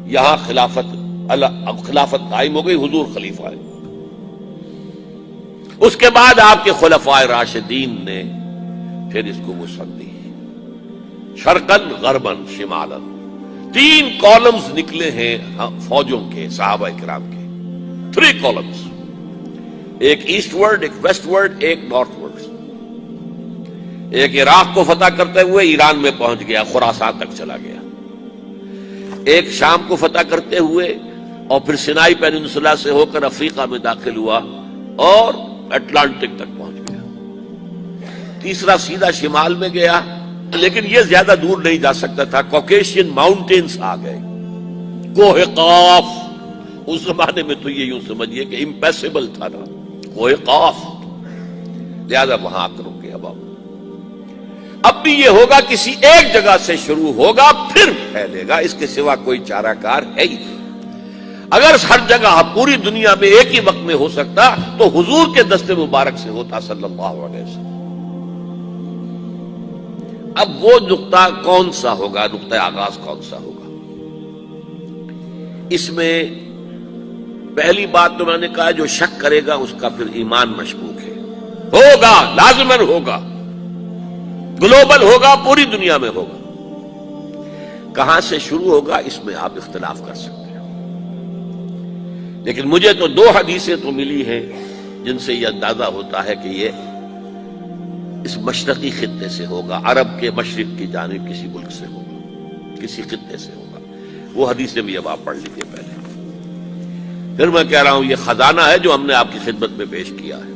یہاں خلافت قائم ہو گئی, حضور خلیفہ ہے. اس کے بعد آپ کے خلفائے راشدین نے پھر اس کو وسعت دی, شرقاً غرباً شمالاً. 3 کالمز نکلے ہیں فوجوں کے, صحابہ کرام کے, 3 کالمز, ایک ایسٹ ورڈ, ایک ویسٹ ورڈ, ایک نارتھ ورڈ. ایک عراق کو فتح کرتے ہوئے ایران میں پہنچ گیا, خراسان تک چلا گیا. ایک شام کو فتح کرتے ہوئے اور پھر سینائی پیننسولا سے ہو کر افریقہ میں داخل ہوا اور اٹلانٹک تک پہنچ گیا. تیسرا سیدھا شمال میں گیا, لیکن یہ زیادہ دور نہیں جا سکتا تھا, کوکیشین ماؤنٹینز آ گئے, کوہ قاف. اس زمانے میں تو یہ یوں سمجھیے کہ امپیسیبل تھا نا, کوہ قاف, لہذا وہاں آ کر رک گیا. اب بھی یہ ہوگا کسی ایک جگہ سے شروع ہوگا پھر پھیلے گا، اس کے سوا کوئی چارہ کار ہے ہی نہیں۔ اگر ہر جگہ پوری دنیا میں ایک ہی وقت میں ہو سکتا تو حضور کے دست مبارک سے ہوتا صلی اللہ علیہ وسلم۔ اب وہ نقطہ کون سا ہوگا، نقطہ آغاز کون سا ہوگا؟ اس میں پہلی بات تو میں نے کہا جو شک کرے گا اس کا پھر ایمان مشکوک ہے۔ ہوگا، لازماً ہوگا، گلوبل ہوگا، پوری دنیا میں ہوگا۔ کہاں سے شروع ہوگا اس میں آپ اختلاف کر سکتے ہیں، لیکن مجھے تو دو حدیثیں تو ملی ہیں جن سے یہ اندازہ ہوتا ہے کہ یہ اس مشرقی خطے سے ہوگا، عرب کے مشرق کی جانب کسی ملک سے ہوگا، کسی خطے سے ہوگا۔ وہ حدیثیں بھی اب آپ پڑھ لیجیے پہلے۔ پھر میں کہہ رہا ہوں یہ خزانہ ہے جو ہم نے آپ کی خدمت میں پیش کیا ہے،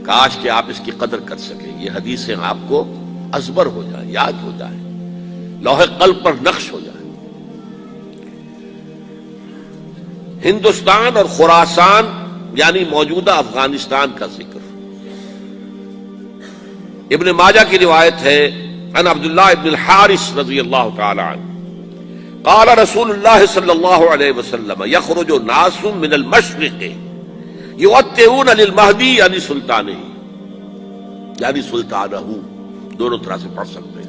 کاش کہ آپ اس کی قدر کر سکیں، یہ حدیثیں آپ کو ازبر ہو جائیں، یاد ہو جائیں، لوح قلب پر نقش ہو جائیں۔ ہندوستان اور خراسان یعنی موجودہ افغانستان کا ذکر۔ ابن ماجہ کی روایت ہے عن عبداللہ ابن الحارث رضی اللہ تعالی عنہ قال رسول اللہ صلی اللہ علیہ وسلم یخرج ناس من المشرق یؤتئون للمہدی یعنی سلطانہ، یعنی سلطانہ، دونوں طرح سے پڑھ سکتے ہیں۔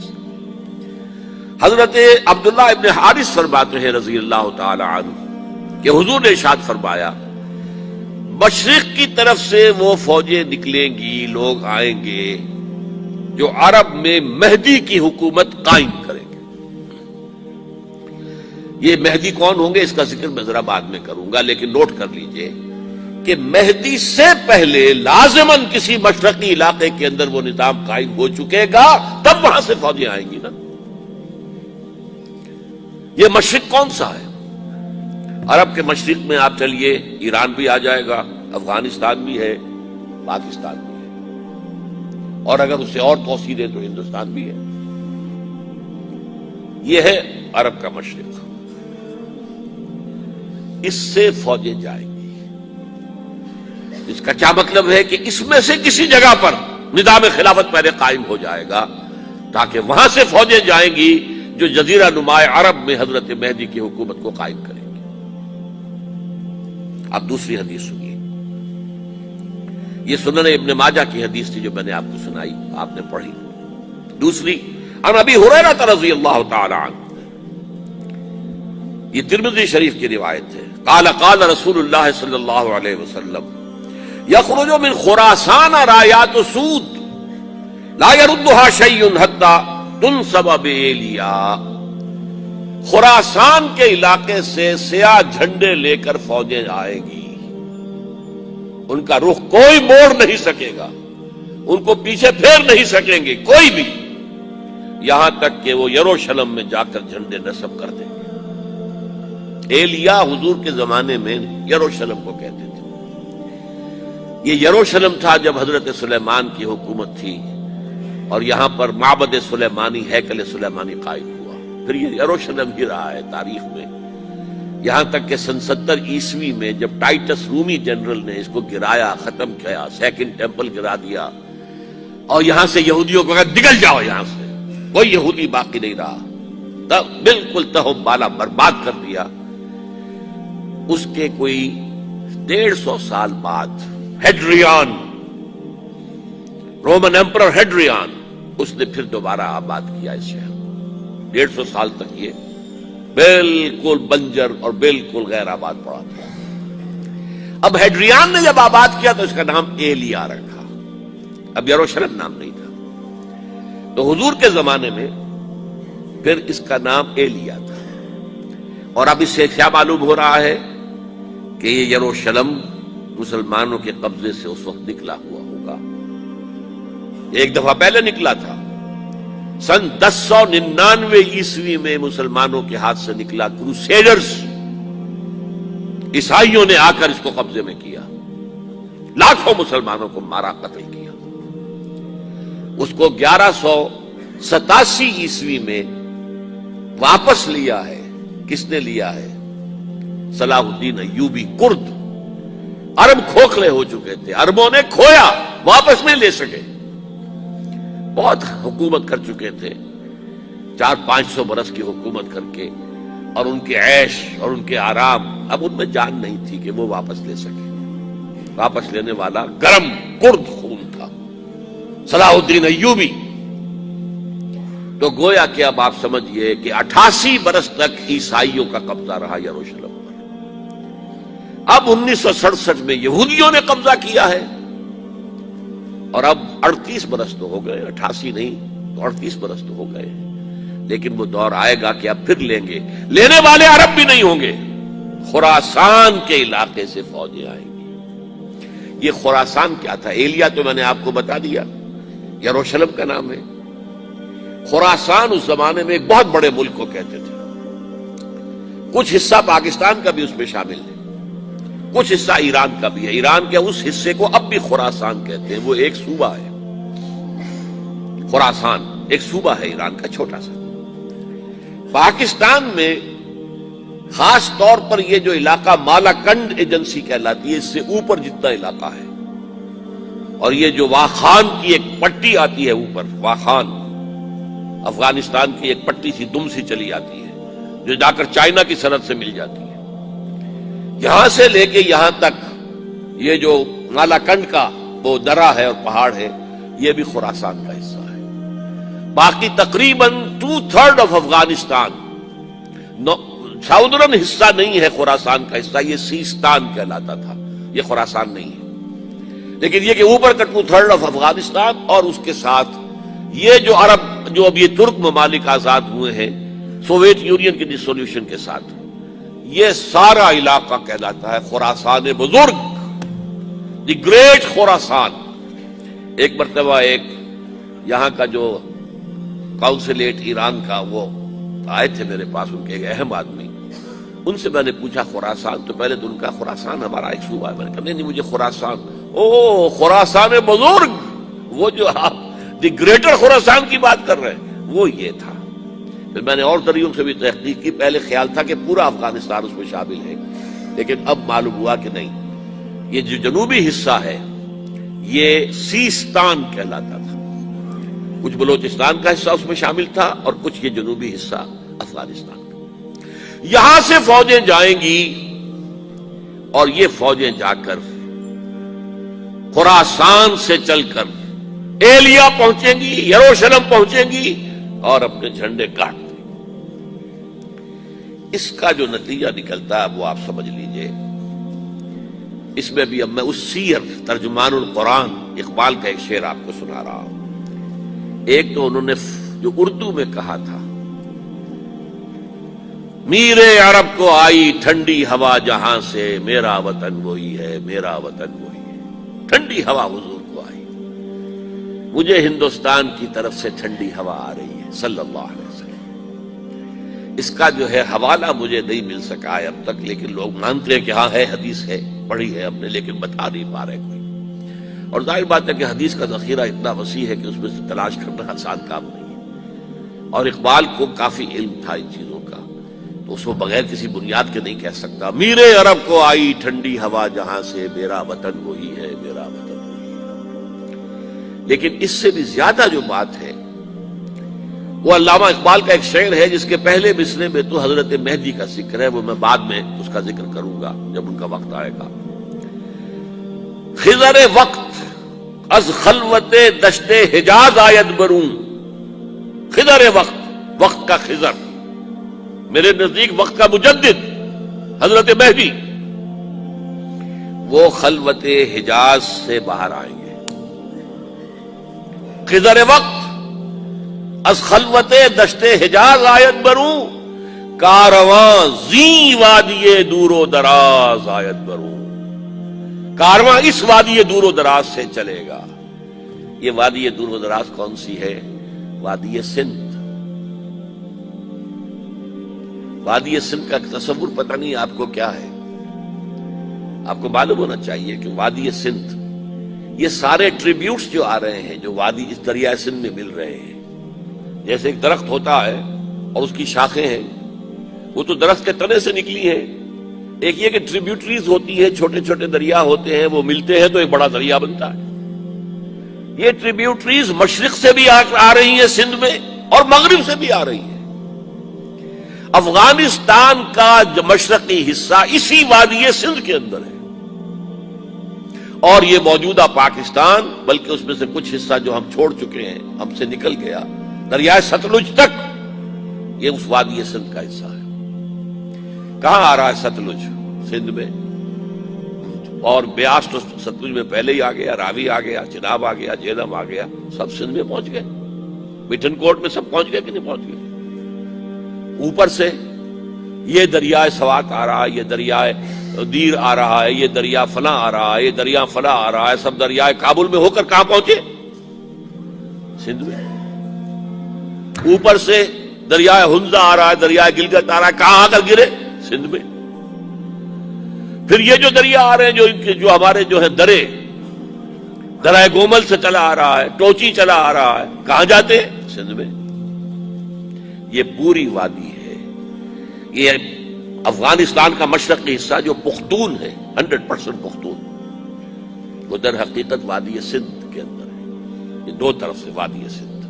حضرت عبداللہ ابن حارث فرماتے ہیں رضی اللہ تعالی عنہ کہ حضور نے ارشاد فرمایا مشرق کی طرف سے وہ فوجیں نکلیں گی، لوگ آئیں گے جو عرب میں مہدی کی حکومت قائم کریں گے۔ یہ مہدی کون ہوں گے اس کا ذکر میں ذرا بعد میں کروں گا، لیکن نوٹ کر لیجئے کہ مہدی سے پہلے لازماً کسی مشرقی علاقے کے اندر وہ نظام قائم ہو چکے گا، تب وہاں سے فوجیں آئیں گی نا۔ یہ مشرق کون سا ہے؟ عرب کے مشرق میں آپ چلیے ایران بھی آ جائے گا، افغانستان بھی ہے، پاکستان بھی ہے، اور اگر اسے اور توسیع دیں تو ہندوستان بھی ہے۔ یہ ہے عرب کا مشرق، اس سے فوجیں جائیں گی۔ اس کا کیا مطلب ہے کہ اس میں سے کسی جگہ پر نظام خلافت پہلے قائم ہو جائے گا تاکہ وہاں سے فوجیں جائیں گی جو جزیرہ نما عرب میں حضرت مہدی کی حکومت کو قائم کریں گے۔ اب دوسری حدیث سنیے، یہ سنن ابن ماجہ کی حدیث تھی جو میں نے آپ کو سنائی، آپ نے پڑھی۔ دوسری عن ابی ہریرہ رضی اللہ تعالی عنہ، یہ ترمذی شریف کی روایت ہے، قال قال رسول اللہ صلی اللہ علیہ وسلم یخرج من خراسان رایات سود لا يردها شیء حتی تنصب بایلیا۔ خراسان کے علاقے سے سیاہ جھنڈے لے کر فوجیں آئیں گی، ان کا رخ کوئی موڑ نہیں سکے گا، ان کو پیچھے پھیر نہیں سکیں گے کوئی بھی، یہاں تک کہ وہ یروشلم میں جا کر جھنڈے نصب کر دیں گے۔ ایلیا حضور کے زمانے میں یروشلم کو کہتے تھے۔ یہ یروشلم تھا جب حضرت سلیمان کی حکومت تھی اور یہاں پر معبد سلیمانی، ہیکل سلیمانی قائم ہوا، پھر یہ یروشلم ہی رہا ہے تاریخ میں، یہاں تک کہ سن 70 عیسوی میں جب ٹائٹس رومی جنرل نے اس کو گرایا، ختم کیا، سیکنڈ ٹیمپل گرا دیا، اور یہاں سے یہودیوں کو کہا نکل جاؤ یہاں سے، کوئی یہودی باقی نہیں رہا، تب بالکل تہم بالا برباد کر دیا۔ اس کے کوئی 150 سال بعد ہیڈریان، رومن ایمپرر ہیڈریان، اس نے پھر دوبارہ آباد کیا اس شہر۔ 150 سال تک یہ بالکل بنجر اور بالکل غیر آباد پڑا تھا۔ اب ہیڈریان نے جب آباد کیا تو اس کا نام ایلیا رکھا، اب یروشلم نام نہیں تھا۔ تو حضور کے زمانے میں پھر اس کا نام ایلیا تھا، اور اب اس سے کیا معلوم ہو رہا ہے کہ یہ یروشلم مسلمانوں کے قبضے سے اس وقت نکلا ہوا ہوگا، ایک دفعہ پہلے نکلا تھا، سن 1099 عیسوی میں مسلمانوں کے ہاتھ سے نکلا، کروسیڈرز عیسائیوں نے آ کر اس کو قبضے میں کیا، لاکھوں مسلمانوں کو مارا، قتل کیا۔ اس کو 1187 عیسوی میں واپس لیا ہے، کس نے لیا ہے؟ صلاح الدین ایوبی کرد۔ عرب کھوکھلے ہو چکے تھے، عربوں نے کھویا، واپس نہیں لے سکے۔ بہت حکومت کر چکے تھے، 400-500 برس کی حکومت کر کے، اور ان کے عیش اور ان کے آرام، اب ان میں جان نہیں تھی کہ وہ واپس لے سکے۔ واپس لینے والا گرم کرد خون تھا، صلاح الدین ایوبی۔ تو گویا کہ اب آپ سمجھئے کہ 88 برس تک عیسائیوں کا قبضہ رہا یروشلم پر۔ اب 1967 میں یہودیوں نے قبضہ کیا ہے، اور اب 38 برس تو ہو گئے، 88 نہیں تو 38 برس تو ہو گئے، لیکن وہ دور آئے گا کہ اب پھر لیں گے۔ لینے والے عرب بھی نہیں ہوں گے، خراسان کے علاقے سے فوجیں آئیں گی۔ یہ خراسان کیا تھا؟ ایلیا تو میں نے آپ کو بتا دیا، یروشلم کا نام ہے۔ خراسان اس زمانے میں ایک بہت بڑے ملک کو کہتے تھے، کچھ حصہ پاکستان کا بھی اس میں شامل ہے، کچھ حصہ ایران کا بھی ہے۔ ایران کے اس حصے کو اب بھی خراسان کہتے ہیں، وہ ایک صوبہ ہے۔ خراسان ایک صوبہ ہے ایران کا، چھوٹا سا۔ پاکستان میں خاص طور پر یہ جو علاقہ مالاکنڈ ایجنسی کہلاتی ہے، اس سے اوپر جتنا علاقہ ہے، اور یہ جو واخان کی ایک پٹی آتی ہے اوپر، واخان افغانستان کی ایک پٹی سی دم سی چلی آتی ہے، جو جا کر چائنا کی سرحد سے مل جاتی ہے، یہاں سے لے کے یہاں تک یہ جو مالاکنڈ کا وہ درہ ہے اور پہاڑ ہے، یہ بھی خراسان کا حصہ ہے۔ باقی تقریباً 2/3 آف افغانستان، ساؤدرن حصہ نہیں ہے خراسان کا حصہ، یہ سیستان کہلاتا تھا، یہ خراسان نہیں ہے۔ لیکن یہ کہ اوپر کا 2/3 آف افغانستان، اور اس کے ساتھ یہ جو عرب، جو اب یہ ترک ممالک آزاد ہوئے ہیں سوویت یونین کی ڈسولوشن کے ساتھ، یہ سارا علاقہ کہلاتا ہے خراسان بزرگ، دی گریٹ خراسان۔ ایک مرتبہ ایک یہاں کا جو کاؤنسلیٹ ایران کا، وہ آئے تھے میرے پاس، ان کے ایک اہم آدمی، ان سے میں نے پوچھا خراسان، تو پہلے تو ان کا خراسان ہمارا ایک صوبہ ہے، میں نے کہا نہیں مجھے خراسان، او خراسان بزرگ، وہ جو آپ دی گریٹر خراسان کی بات کر رہے ہیں، وہ یہ تھا۔ پھر میں نے اور ذریعوں سے بھی تحقیق کی، پہلے خیال تھا کہ پورا افغانستان اس میں شامل ہے، لیکن اب معلوم ہوا کہ نہیں، یہ جو جنوبی حصہ ہے یہ سیستان کہلاتا تھا، کچھ بلوچستان کا حصہ اس میں شامل تھا، اور کچھ یہ جنوبی حصہ افغانستان کا۔ یہاں سے فوجیں جائیں گی، اور یہ فوجیں جا کر خراسان سے چل کر ایلیا پہنچیں گی، یروشلم پہنچیں گی، اور اپنے جھنڈے گاڑ دیں۔ اس کا جو نتیجہ نکلتا ہے وہ آپ سمجھ لیجئے۔ اس میں بھی اب میں اس سیر ترجمان القرآن اقبال کا ایک شعر آپ کو سنا رہا ہوں۔ ایک تو انہوں نے جو اردو میں کہا تھا، میرے عرب کو آئی ٹھنڈی ہوا جہاں سے، میرا وطن وہی ہے، میرا وطن وہی ہے۔ ٹھنڈی ہوا حضور کو آئی، مجھے ہندوستان کی طرف سے ٹھنڈی ہوا آ رہی ہے، صلی اللہ علیہ وسلم۔ اس کا جو ہے حوالہ مجھے نہیں مل سکا ہے اب تک، لیکن لوگ مانتے ہیں کہ ہاں ہے، حدیث ہے، پڑھی ہے ہم نے، لیکن بتا نہیں پا رہے کوئی۔ اور ظاہر بات ہے کہ حدیث کا ذخیرہ اتنا وسیع ہے کہ اس میں سے تلاش کرنا آسان کام نہیں ہے، اور اقبال کو کافی علم تھا ان چیزوں کا، تو اس کو بغیر کسی بنیاد کے نہیں کہہ سکتا۔ میرے عرب کو آئی ٹھنڈی ہوا جہاں سے، میرا وطن وہی ہے، میرا وطن وہی ہے۔ لیکن اس سے بھی زیادہ جو بات ہے وہ علامہ اقبال کا ایک شعر ہے، جس کے پہلے مصرعے میں تو حضرت مہدی کا ذکر ہے، وہ میں بعد میں اس کا ذکر کروں گا جب ان کا وقت آئے گا۔ خضر وقت از خلوت دشت حجاز آید برون، خضر وقت، وقت کا خضر، میرے نزدیک وقت کا مجدد حضرت مہدی، وہ خلوت حجاز سے باہر آئیں گے۔ خضر وقت از خلوت دشت حجاز آید بروں، کارواں زی وادی دور و دراز آید بروں، کارواں اس وادی دور و دراز سے چلے گا۔ یہ وادی دور و دراز کون سی ہے؟ وادی سندھ۔ وادی سندھ کا تصور پتہ نہیں آپ کو کیا ہے، آپ کو معلوم ہونا چاہیے کہ وادی سندھ، یہ سارے ٹریبیوٹس جو آ رہے ہیں، جو وادی اس دریائے سندھ میں مل رہے ہیں، جیسے ایک درخت ہوتا ہے اور اس کی شاخیں ہیں، وہ تو درخت کے تنے سے نکلی ہیں۔ ایک یہ کہ ٹریبیوٹریز ہوتی ہیں، چھوٹے چھوٹے دریا ہوتے ہیں، وہ ملتے ہیں تو ایک بڑا دریا بنتا ہے۔ یہ ٹریبیوٹریز مشرق سے بھی آ رہی ہیں سندھ میں اور مغرب سے بھی آ رہی ہیں. افغانستان کا جو مشرقی حصہ اسی وادی سندھ کے اندر ہے، اور یہ موجودہ پاکستان، بلکہ اس میں سے کچھ حصہ جو ہم چھوڑ چکے ہیں، ہم سے نکل گیا دریائے ستلج تک، یہ اس وادی سندھ کا حصہ ہے. کہاں آ رہا ہے ستلج؟ سندھ میں. اور بیاس تو ستلج میں پہلے ہی آ گیا، راوی آ گیا، چناب آ گیا، جہلم آ گیا، سب سندھ میں پہنچ گئے. مٹن کوٹ میں سب پہنچ گئے کہ نہیں پہنچ گئے؟ اوپر سے یہ دریائے سوات آ رہا ہے، یہ دریائے دیر آ رہا ہے، یہ دریا فلاں آ رہا ہے، یہ دریا فلاں آ رہا ہے، سب دریائے کابل میں ہو کر کہاں پہنچے؟ سندھ میں. اوپر سے دریائے ہنزا آ رہا ہے، دریائے گلگت آ رہا ہے، کہاں آ کر گرے؟ سندھ میں. پھر یہ جو دریا آ رہے ہیں جو ہمارے جو ہے درائے گومل سے چلا آ رہا ہے، ٹوچی چلا آ رہا ہے، کہاں جاتے ہیں؟ سندھ میں. یہ پوری وادی ہے. یہ افغانستان کا مشرقی حصہ جو پختون ہے، 100% پختون، وہ در حقیقت وادی سندھ کے اندر ہے. یہ دو طرف سے وادی سندھ.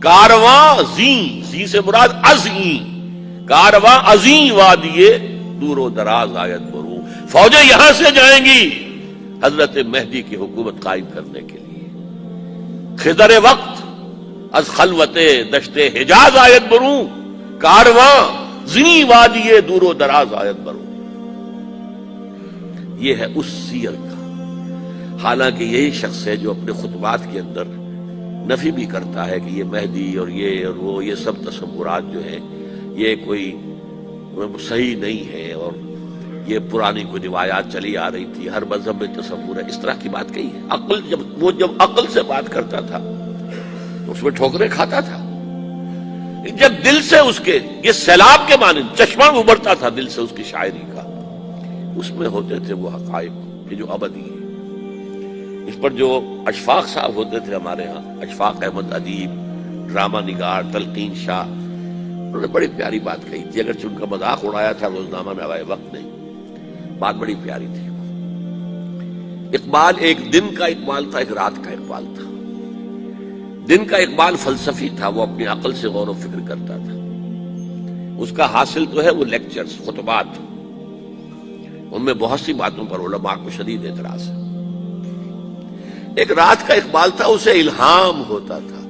کارواں زی سے مراد ازیں، کارواں ازیں وادی دور و دراز آیت برو. فوجیں یہاں سے جائیں گی حضرت مہدی کی حکومت قائم کرنے کے لیے. خضر وقت از خلوت دشت حجاز آیت برو، کارواں زنی وادی دور و دراز آیت برو. یہ ہے اس سیر کا. حالانکہ یہی شخص ہے جو اپنے خطبات کے اندر نفی بھی کرتا ہے کہ یہ مہدی اور یہ اور وہ، یہ سب تصورات جو ہیں یہ کوئی صحیح نہیں ہے، اور یہ پرانی کوئی روایات چلی آ رہی تھی، ہر مذہب میں تصور ہے. اس طرح کی بات کہی ہے. جب عقل سے بات کرتا تھا تو اس میں ٹھوکریں کھاتا تھا. جب دل سے اس کے یہ سیلاب کے مانند چشمہ ابھرتا تھا دل سے اس کی شاعری کا، اس میں ہوتے تھے وہ حقائق کہ جو ابدی ہے. اس پر جو اشفاق صاحب ہوتے تھے ہمارے ہاں، اشفاق احمد ادیب، ڈرامہ نگار، تلقین شاہ، انہوں نے بڑی پیاری بات کہی تھی. اگرچہ ان کا مذاق اڑایا تھا روزنامہ میں ہوائے وقت نہیں، بات بڑی پیاری تھی. اقبال ایک دن کا اقبال تھا، ایک رات کا اقبال تھا. دن کا اقبال فلسفی تھا، وہ اپنی عقل سے غور و فکر کرتا تھا. اس کا حاصل تو ہے وہ لیکچرز، خطبات، ان میں بہت سی باتوں پر علماء کو شدید اعتراض ہے. ایک رات کا اقبال تھا، اسے الہام ہوتا تھا،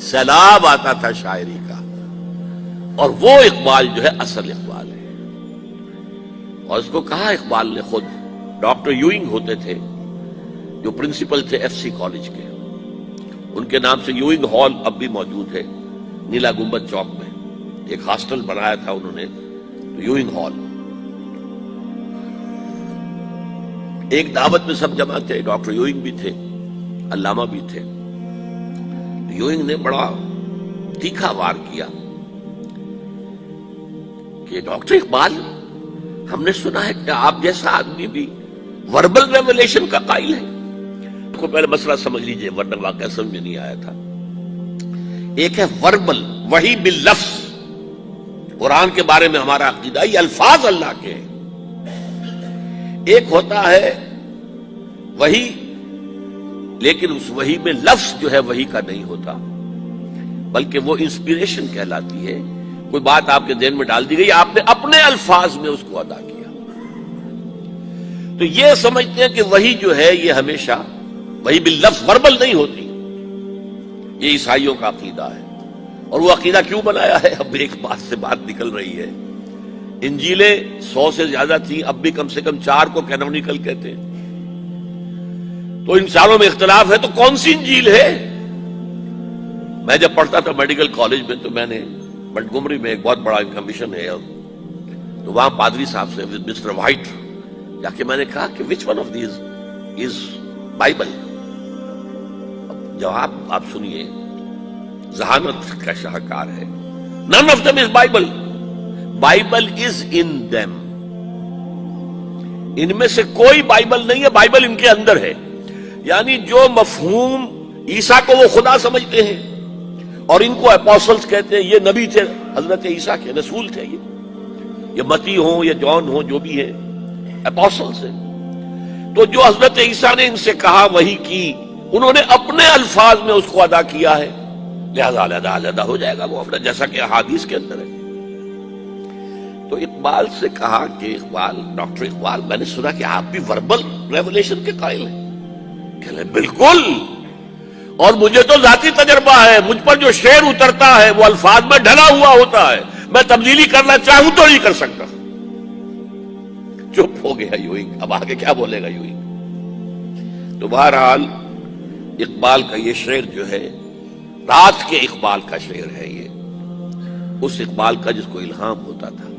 سیلاب آتا تھا شاعری کا، اور وہ اقبال جو ہے اصل اقبال ہے. اور اس کو کہا اقبال نے خود. ڈاکٹر یوئنگ ہوتے تھے جو پرنسپل تھے ایف سی کالج کے، ان کے نام سے یوئنگ ہال اب بھی موجود ہے نیلا گنبد چوک میں. ایک ہاسٹل بنایا تھا انہوں نے، یوئنگ ہال. ایک دعوت میں سب جمع تھے، ڈاکٹر یوئنگ بھی تھے، علامہ بھی تھے. یوئنگ نے بڑا تیکھا وار کیا کہ ڈاکٹر اقبال، ہم نے سنا ہے کہ آپ جیسا آدمی بھی وربل ریولیشن کا قائل ہے. کو پہلے مسئلہ سمجھ لیجئے ورنہ واقعہ سمجھ میں نہیں آیا تھا. ایک ہے وربل، وحی باللفظ. قرآن کے بارے میں ہمارا عقیدہ یہ الفاظ اللہ کے ہیں. ایک ہوتا ہے وحی، لیکن اس وحی میں لفظ جو ہے وحی کا نہیں ہوتا، بلکہ وہ انسپیریشن کہلاتی ہے. کوئی بات آپ کے ذہن میں ڈال دی گئی، آپ نے اپنے الفاظ میں اس کو ادا کیا. تو یہ سمجھتے ہیں کہ وحی جو ہے یہ ہمیشہ وحی باللفظ وربل نہیں ہوتی. یہ عیسائیوں کا عقیدہ ہے. اور وہ عقیدہ کیوں بنایا ہے؟ اب ایک بات سے بات نکل رہی ہے. انجیلیں 100 سے زیادہ تھیں، اب بھی کم سے کم 4 کو کینونیکل کہتے ہیں. تو ان چاروں میں اختلاف ہے تو کون سی انجیل ہے؟ میں جب پڑھتا تھا میڈیکل کالج میں تو میں نے منٹگومری میں ایک بہت بڑا ان کا مشن ہے، تو وہاں پادری صاحب سے مسٹر وائٹ جا کے میں نے کہا کہ which one of these is Bible. جواب آپ سنیے، ذہانت کا شاہکار ہے. none of them is Bible. Bible is in them. ان میں سے کوئی بائبل نہیں ہے، بائبل ان کے اندر ہے. یعنی جو مفہوم عیسیٰ کو وہ خدا سمجھتے ہیں اور ان کو اپوسلز کہتے ہیں، یہ نبی تھے، حضرت عیسیٰ کے رسول تھے. یہ متی ہوں یا جون ہوں، جو بھی ہے اپوسلز ہیں. تو جو حضرت عیسیٰ نے ان سے کہا وحی کی انہوں نے اپنے الفاظ میں اس کو ادا کیا ہے، لہذا علیحدہ علیحدہ ہو جائے گا وہ اپنا، جیسا کہ احادیث کے اندر ہے۔ تو اقبال سے کہا کہ ڈاکٹر اقبال، میں نے سنا کہ آپ بھی وربل ریولیشن کے قائل ہیں۔ کہ بالکل، اور مجھے تو ذاتی تجربہ ہے، مجھ پر جو شعر اترتا ہے وہ الفاظ میں ڈھلا ہوا ہوتا ہے، میں تبدیلی کرنا چاہوں تو نہیں کر سکتا۔ چپ ہو گیا یوں ہی، اب آگے کیا بولے گا یوں ہی۔ تو بہرحال اقبال کا یہ شعر جو ہے رات کے اقبال کا شعر ہے، یہ اس اقبال کا جس کو الہام ہوتا تھا۔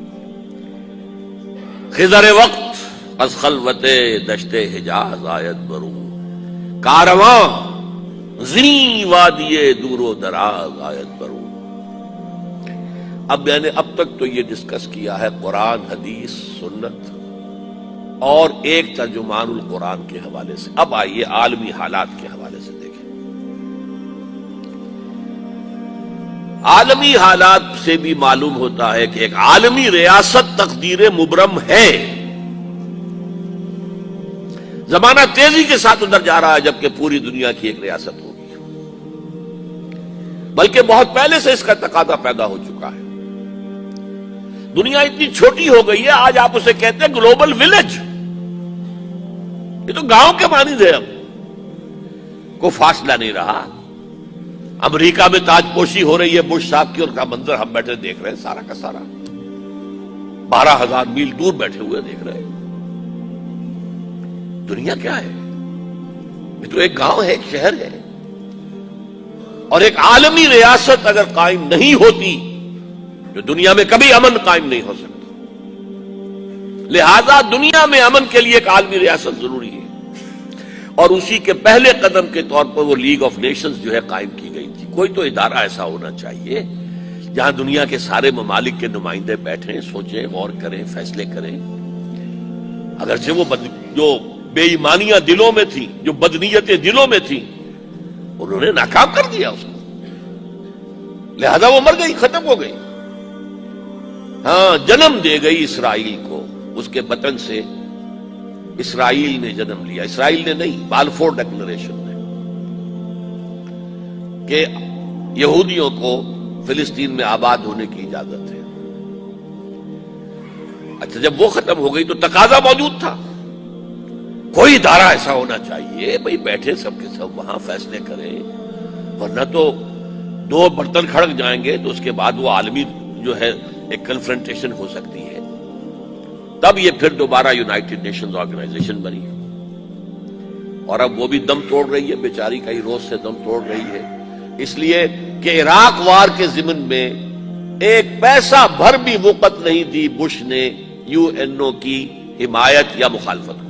خضر وقت از خلوت دشت حجاز آید برو، کارواں زنی وادی دور و دراز آید برو۔ اب میں نے اب تک تو یہ ڈسکس کیا ہے قرآن، حدیث، سنت اور ایک ترجمان القرآن کے حوالے سے۔ اب آئیے عالمی حالات کے حوالے سے دیکھیں۔ عالمی حالات سے بھی معلوم ہوتا ہے کہ ایک عالمی ریاست تقدیر مبرم ہے۔ زمانہ تیزی کے ساتھ ادھر جا رہا ہے، جبکہ پوری دنیا کی ایک ریاست ہوگی، بلکہ بہت پہلے سے اس کا تقاضا پیدا ہو چکا ہے۔ دنیا اتنی چھوٹی ہو گئی ہے، آج آپ اسے کہتے ہیں گلوبل ولیج۔ یہ تو گاؤں کے مانند ہے، اب کوئی فاصلہ نہیں رہا۔ امریکہ میں تاج پوشی ہو رہی ہے بش صاحب کی، اور کا منظر ہم بیٹھے دیکھ رہے ہیں، سارا کا سارا 12,000 میل دور بیٹھے ہوئے دیکھ رہے ہیں۔ دنیا کیا ہے؟ یہ تو ایک گاؤں ہے، ایک شہر ہے۔ اور ایک عالمی ریاست اگر قائم نہیں ہوتی تو دنیا میں کبھی امن قائم نہیں ہو سکتا۔ لہذا دنیا میں امن کے لیے ایک عالمی ریاست ضروری ہے، اور اسی کے پہلے قدم کے طور پر وہ لیگ آف نیشنز جو ہے قائم کی گئی تھی۔ کوئی تو ادارہ ایسا ہونا چاہیے جہاں دنیا کے سارے ممالک کے نمائندے بیٹھیں، سوچیں، غور کریں، فیصلے کریں۔ اگرچہ وہ جو بے ایمانیاں دلوں میں تھیں، جو بدنیتیں دلوں میں تھیں، انہوں نے ناکام کر دیا اس کو، لہذا وہ مر گئی، ختم ہو گئی۔ ہاں، جنم دے گئی اسرائیل کو، اس کے وطن سے اسرائیل نے جنم لیا۔ اسرائیل نے نہیں، بالفور ڈکلریشن نے، کہ یہودیوں کو فلسطین میں آباد ہونے کی اجازت ہے۔ اچھا، جب وہ ختم ہو گئی تو تقاضا موجود تھا، کوئی ادارہ ایسا ہونا چاہیے، بھئی بیٹھے سب کے سب وہاں فیصلے کریں، ورنہ تو دو برتن کھڑک جائیں گے تو اس کے بعد وہ عالمی جو ہے ایک کنفرنٹیشن ہو سکتی ہے۔ تب یہ پھر دوبارہ یونائٹڈ نیشنز آرگنائزیشن بنی، اور اب وہ بھی دم توڑ رہی ہے، بیچاری کئی روز سے دم توڑ رہی ہے، اس لیے کہ عراق وار کے ضمن میں ایک پیسہ بھر بھی وقت نہیں دی بش نے یو این او کی حمایت یا مخالفت کو۔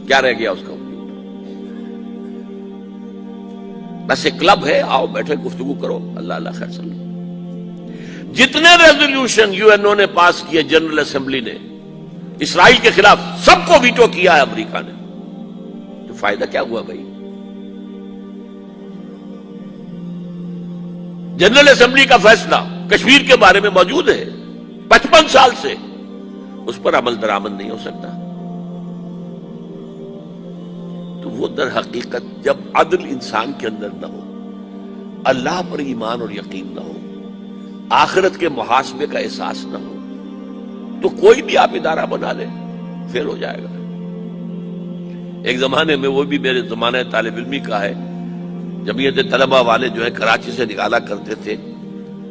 کیا رہ گیا اس کا وجود؟ بس ایک کلب ہے، آؤ بیٹھے گفتگو کرو، اللہ اللہ خیر صلی اللہ۔ جتنے ریزولوشن یو این او نے پاس کیے جنرل اسمبلی نے اسرائیل کے خلاف، سب کو ویٹو کیا ہے امریکہ نے۔ تو فائدہ کیا ہوا بھائی؟ جنرل اسمبلی کا فیصلہ کشمیر کے بارے میں موجود ہے 55 سال سے، اس پر عمل درآمد نہیں ہو سکتا۔ تو وہ در حقیقت جب عدل انسان کے اندر نہ ہو، اللہ پر ایمان اور یقین نہ ہو، آخرت کے محاسبے کا احساس نہ ہو، تو کوئی بھی آپ ادارہ بنا لیں، فیل ہو جائے گا۔ ایک زمانے میں، وہ بھی میرے زمانہ طالب علمی کا ہے، جمعیت طلبہ والے جو ہے کراچی سے نکالا کرتے تھے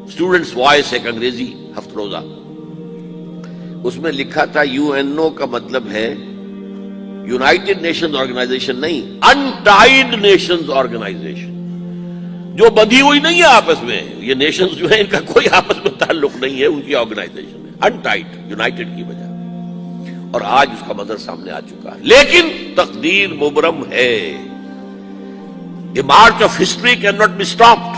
اسٹوڈنٹس وائس، ایک انگریزی ہفت روزہ، اس میں لکھا تھا یو این او کا مطلب ہے یونائٹڈ نیشنز آرگنائزیشن نہیں، انٹائڈ نیشنز آرگنائزیشن، جو بندھی ہوئی نہیں ہے آپس میں۔ یہ نیشنز جو ہیں ان کا کوئی آپس میں تعلق نہیں ہے، ان کی آرگنائزیشن ہے، انٹائڈ، یونائٹڈ کی بجائے۔ اور آج اس کا منظر سامنے آ چکا ہے، لیکن تقدیر مبرم ہے۔ The march of history cannot be stopped۔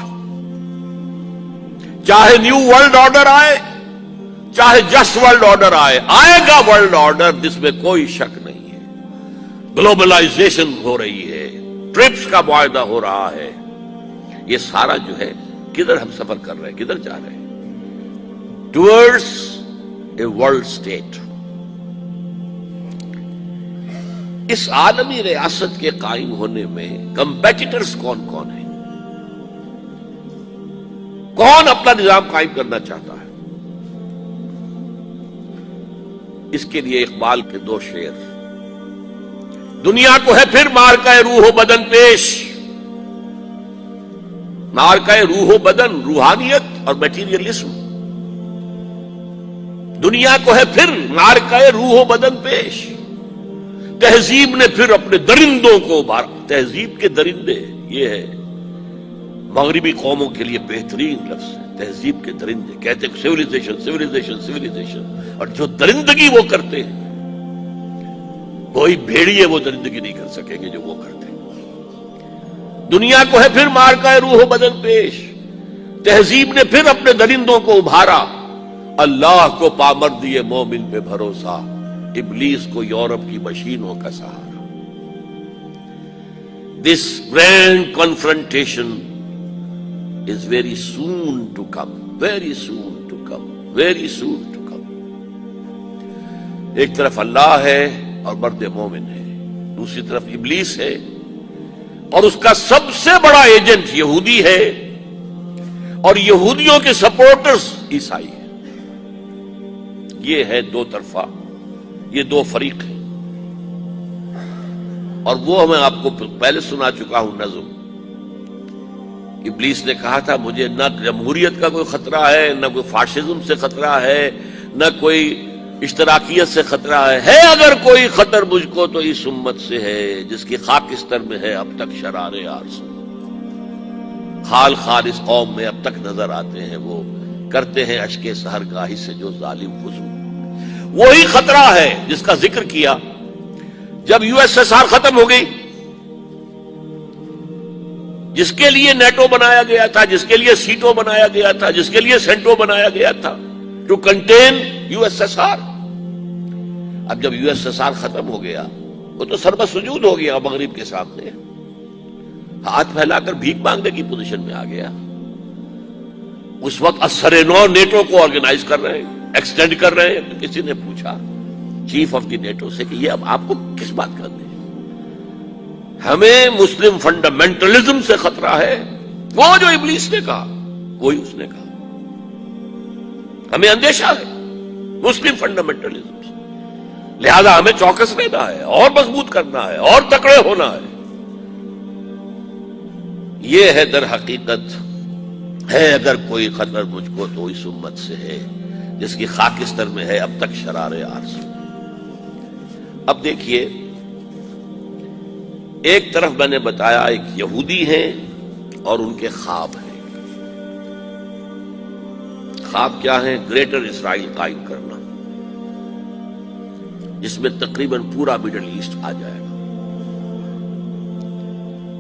چاہے نیو ورلڈ آرڈر آئے، چاہے جسٹ ورلڈ آرڈر آئے، آئے گا ورلڈ آرڈر، جس میں کوئی شک نہیں ہے۔ گلوبلائزیشن ہو رہی ہے، ٹرپس کا معاہدہ ہو رہا ہے، یہ سارا جو ہے کدھر ہم سفر کر رہے ہیں، کدھر جا رہے ہیں؟ Towards a world state. اس عالمی ریاست کے قائم ہونے میں کمپیٹیٹرز کون کون ہیں؟ کون اپنا نظام قائم کرنا چاہتا ہے؟ اس کے لیے اقبال کے دو شعر. دنیا کو ہے پھر مارکہ روح و بدن پیش. مارکہ روح و بدن، روحانیت اور میٹیریلزم. دنیا کو ہے پھر مارکہ روح و بدن پیش. تہذیب نے پھر اپنے درندوں کو ابھارا. تہذیب کے درندے، یہ ہے مغربی قوموں کے لیے بہترین لفظ ہے. تہذیب کے درندے کہتے ہیں سیویلائزیشن سیویلائزیشن سیویلائزیشن، اور جو درندگی وہ کرتے ہیں کوئی بھیڑیے وہ درندگی نہیں کر سکیں گے جو وہ کرتے ہیں. دنیا کو ہے پھر مارکہ روح و بدن پیش. تہذیب نے پھر اپنے درندوں کو ابھارا. اللہ کو پامر دیے مومن پہ بھروسہ، ابلیس کو یورپ کی مشینوں کا سہارا. This grand confrontation is very soon to come, very soon to come, very soon to come. ایک طرف اللہ ہے اور مرد مومن ہے، دوسری طرف ابلیس ہے اور اس کا سب سے بڑا ایجنٹ یہودی ہے، اور یہودیوں کے سپورٹرز عیسائی ہیں. یہ ہے دو طرفہ، یہ دو فریق ہیں. اور وہ میں آپ کو پہلے سنا چکا ہوں نظم. ابلیس نے کہا تھا مجھے نہ جمہوریت کا کوئی خطرہ ہے، نہ کوئی فاشزم سے خطرہ ہے، نہ کوئی اشتراکیت سے خطرہ ہے اگر کوئی خطر مجھ کو تو اس امت سے ہے جس کی خاکستر میں ہے اب تک شرار عرض. خال خال اس قوم میں اب تک نظر آتے ہیں، وہ کرتے ہیں اشک سحرگاہی سے جو ظالم وضو. وہی خطرہ ہے جس کا ذکر کیا جب یو ایس ایس آر ختم ہو گئی، جس کے لیے نیٹو بنایا گیا تھا، جس کے لیے سیٹو بنایا گیا تھا، جس کے لیے سینٹو بنایا گیا تھا to contain U S S R. اب جب یو ایس ایس آر ختم ہو گیا وہ تو سر بسجود ہو گیا مغرب کے سامنے، ہاتھ پھیلا کر بھیک مانگنے کی پوزیشن میں آ گیا. اس وقت اثر نو نیٹو کو آرگنائز کر رہے ہیں، ایکسٹینڈ کر رہے ہیں. تو کسی نے پوچھا چیف آف دی نیٹو سے کہ یہ اب آپ کو کس بات کا دیں؟ ہمیں مسلم فنڈامنٹلزم سے خطرہ ہے. وہ جو ابلیس نے کہا وہی اس نے کہا. ہمیں اندیشہ ہے مسلم فنڈامنٹلزم سے، لہذا ہمیں چوکس رہنا ہے اور مضبوط کرنا ہے اور تکڑے ہونا ہے. یہ ہے در حقیقت ہے اگر کوئی خطر مجھ کو تو اس امت سے ہے جس کی خاکستر میں ہے اب تک شرار عرض. اب دیکھیے، ایک طرف میں نے بتایا ایک یہودی ہیں اور ان کے خواب ہیں. خواب کیا ہیں؟ گریٹر اسرائیل قائم کرنا، جس میں تقریباً پورا مڈل ایسٹ آ جائے گا.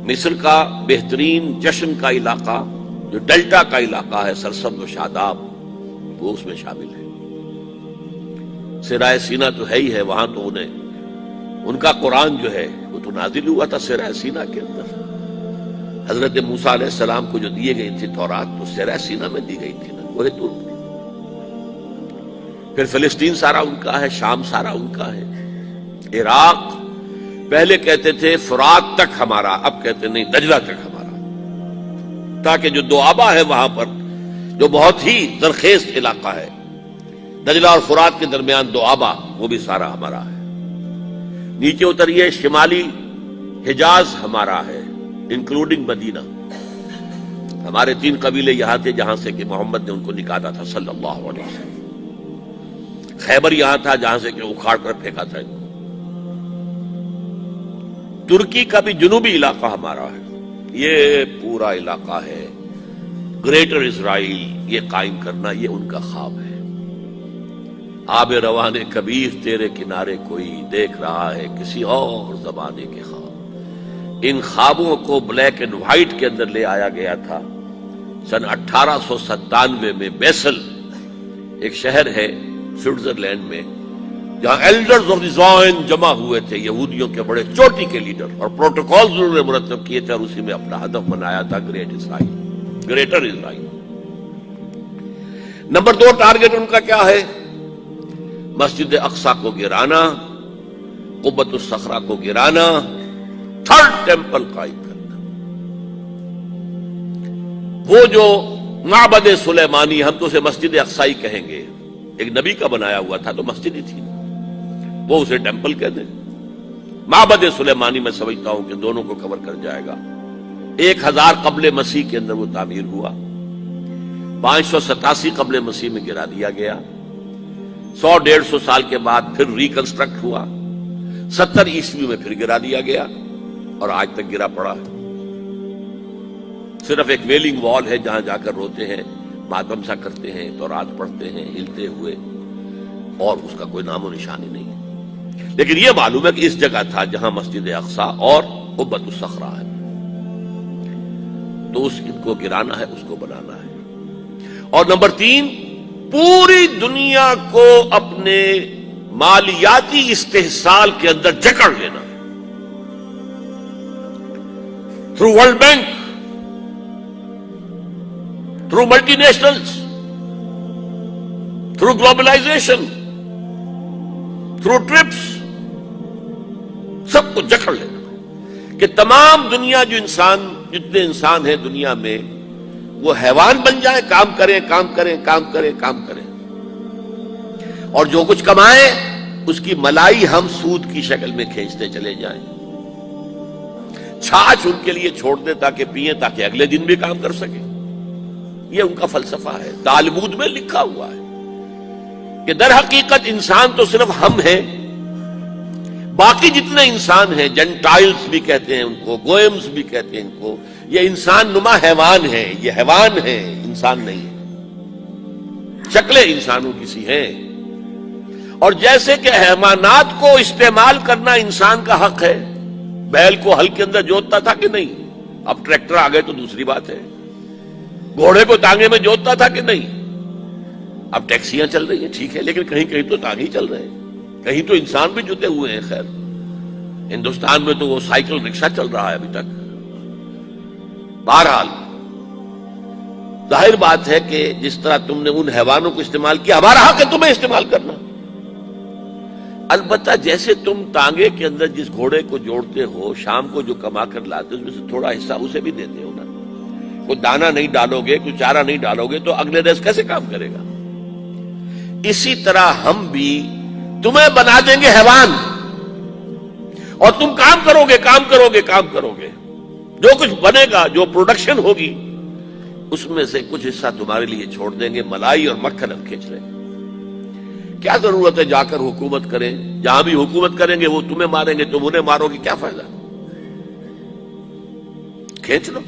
مصر کا بہترین جشن کا علاقہ جو ڈیلٹا کا علاقہ ہے، سرسبز و شاداب، وہ اس میں شامل ہے. سرائے سینا تو ہے ہی ہے، وہاں تو انہیں ان کا قرآن جو ہے وہ تو نازل ہوا تھا سرائے سینا کے اندر. حضرت موسیٰ علیہ السلام کو جو دیے گئی تھی تورات تو سرائے سینا میں دی گئی تھی نا، وہ دور. پھر فلسطین سارا ان کا ہے، شام سارا ان کا ہے. عراق پہلے کہتے تھے فرات تک ہمارا، اب کہتے نہیں دجلہ تک ہمارا، تاکہ جو دوآبا ہے وہاں پر جو بہت ہی زرخیز علاقہ ہے، دجلہ اور فرات کے درمیان دوآبا، وہ بھی سارا ہمارا ہے. نیچے اتریے، شمالی حجاز ہمارا ہے انکلوڈنگ مدینہ. ہمارے 3 قبیلے یہاں تھے جہاں سے کہ محمد نے ان کو نکالا تھا صلی اللہ علیہ وسلم. خیبر یہاں تھا جہاں سے کہ اکھاڑ کر پھینکا تھا ان کو. ترکی کا بھی جنوبی علاقہ ہمارا ہے. یہ پورا علاقہ ہے گریٹر اسرائیل، یہ قائم کرنا یہ ان کا خواب ہے. آب روانے کبیر تیرے کنارے کوئی دیکھ رہا ہے کسی اور زمانے کے خواب. ان خوابوں کو بلیک اینڈ وائٹ کے اندر لے آیا گیا تھا سن 1897 میں. بیسل ایک شہر ہے سوئٹزرلینڈ میں جہاں ایلڈرز آف دی زائن جمع ہوئے تھے، یہودیوں کے بڑے چوٹی کے لیڈر، اور پروٹوکول انہوں نے مرتب کیے تھے اور اسی میں اپنا ہدف بنایا تھا گریٹ اسرائیل، گریٹر اسرائیل. نمبر 2 ٹارگٹ ان کا کیا ہے؟ مسجد اقصی کو گرانا، قبۃ الصخرہ کو گرانا، تھرڈ ٹیمپل قائم کرنا. وہ جو معبد سلیمانی، ہم تو اسے مسجد اقصی کہیں گے، ایک نبی کا بنایا ہوا تھا تو مسجد ہی تھی، وہ اسے ٹیمپل کہتے ہیں. معبد سلیمانی میں سمجھتا ہوں کہ دونوں کو کور کر جائے گا. 1000 قبل مسیح کے اندر وہ تعمیر ہوا، 587 قبل مسیح میں گرا دیا گیا، 100-150 سال کے بعد پھر ریکنسٹرکٹ ہوا، 70 عیسوی میں پھر گرا دیا گیا اور آج تک گرا پڑا ہے. صرف ایک ویلنگ وال ہے جہاں جا کر روتے ہیں، ماتم سا کرتے ہیں، تورات پڑھتے ہیں ہلتے ہوئے، اور اس کا کوئی نام و نشان ہی نہیں ہے. لیکن یہ معلوم ہے کہ اس جگہ تھا جہاں مسجد اقصی اور قبۃ الصخرہ ہے، تو ان کو گرانا ہے، اس کو بنانا ہے. اور نمبر 3، پوری دنیا کو اپنے مالیاتی استحصال کے اندر جکڑ لینا through World Bank, through multi nationals, through globalization, through trips, سب کو جکڑ لینا کہ تمام دنیا جتنے انسان ہیں دنیا میں، وہ حیوان بن جائیں، کام کریں کام کریں کام کریں کام کریں، اور جو کچھ کمائیں اس کی ملائی ہم سود کی شکل میں کھینچتے چلے جائیں. چھاچھ ان کے لیے چھوڑ دیں تاکہ پئیں، تاکہ اگلے دن بھی کام کر سکیں. یہ ان کا فلسفہ ہے، تالمود میں لکھا ہوا ہے کہ در حقیقت انسان تو صرف ہم ہیں، باقی جتنے انسان ہیں، جنٹائلز بھی کہتے ہیں ان کو، گوئمز بھی کہتے ہیں ان کو، یہ انسان نما حیوان ہیں، یہ حیوان ہیں، انسان نہیں ہے. شکلیں انسانوں کی سی ہیں، اور جیسے کہ حیوانات کو استعمال کرنا انسان کا حق ہے. بیل کو ہل کے اندر جوتتا تھا کہ نہیں؟ اب ٹریکٹر آ گئے تو دوسری بات ہے. گھوڑے کو تانگے میں جوتتا تھا کہ نہیں؟ اب ٹیکسیاں چل رہی ہیں، ٹھیک ہے، لیکن کہیں کہیں تو تانگے ہی چل رہے ہیں، کہیں تو انسان بھی جتے ہوئے ہیں. خیر، ہندوستان میں تو وہ سائیکل رکشہ چل رہا ہے ابھی تک. بہرحال ظاہر بات ہے کہ جس طرح تم نے ان حیوانوں کو استعمال کیا، ہمارا حق ہے تمہیں استعمال کرنا. البتہ جیسے تم تانگے کے اندر جس گھوڑے کو جوڑتے ہو، شام کو جو کما کر لاتے ہو، اس میں سے تھوڑا حصہ اسے بھی دیتے ہو نا. کوئی دانا نہیں ڈالو گے، کوئی چارہ نہیں ڈالو گے تو اگلے روز کیسے کام کرے گا؟ اسی طرح ہم بھی تمہیں بنا دیں گے حیوان، اور تم کام کرو گے کام کرو گے کام کرو گے. جو کچھ بنے گا، جو پروڈکشن ہوگی، اس میں سے کچھ حصہ تمہارے لیے چھوڑ دیں گے، ملائی اور مکھن ہم کھینچ لیں گے. کیا ضرورت ہے جا کر حکومت کریں؟ جہاں بھی حکومت کریں گے وہ تمہیں ماریں گے، تم انہیں مارو گے، کیا فائدہ؟ کھینچ لو.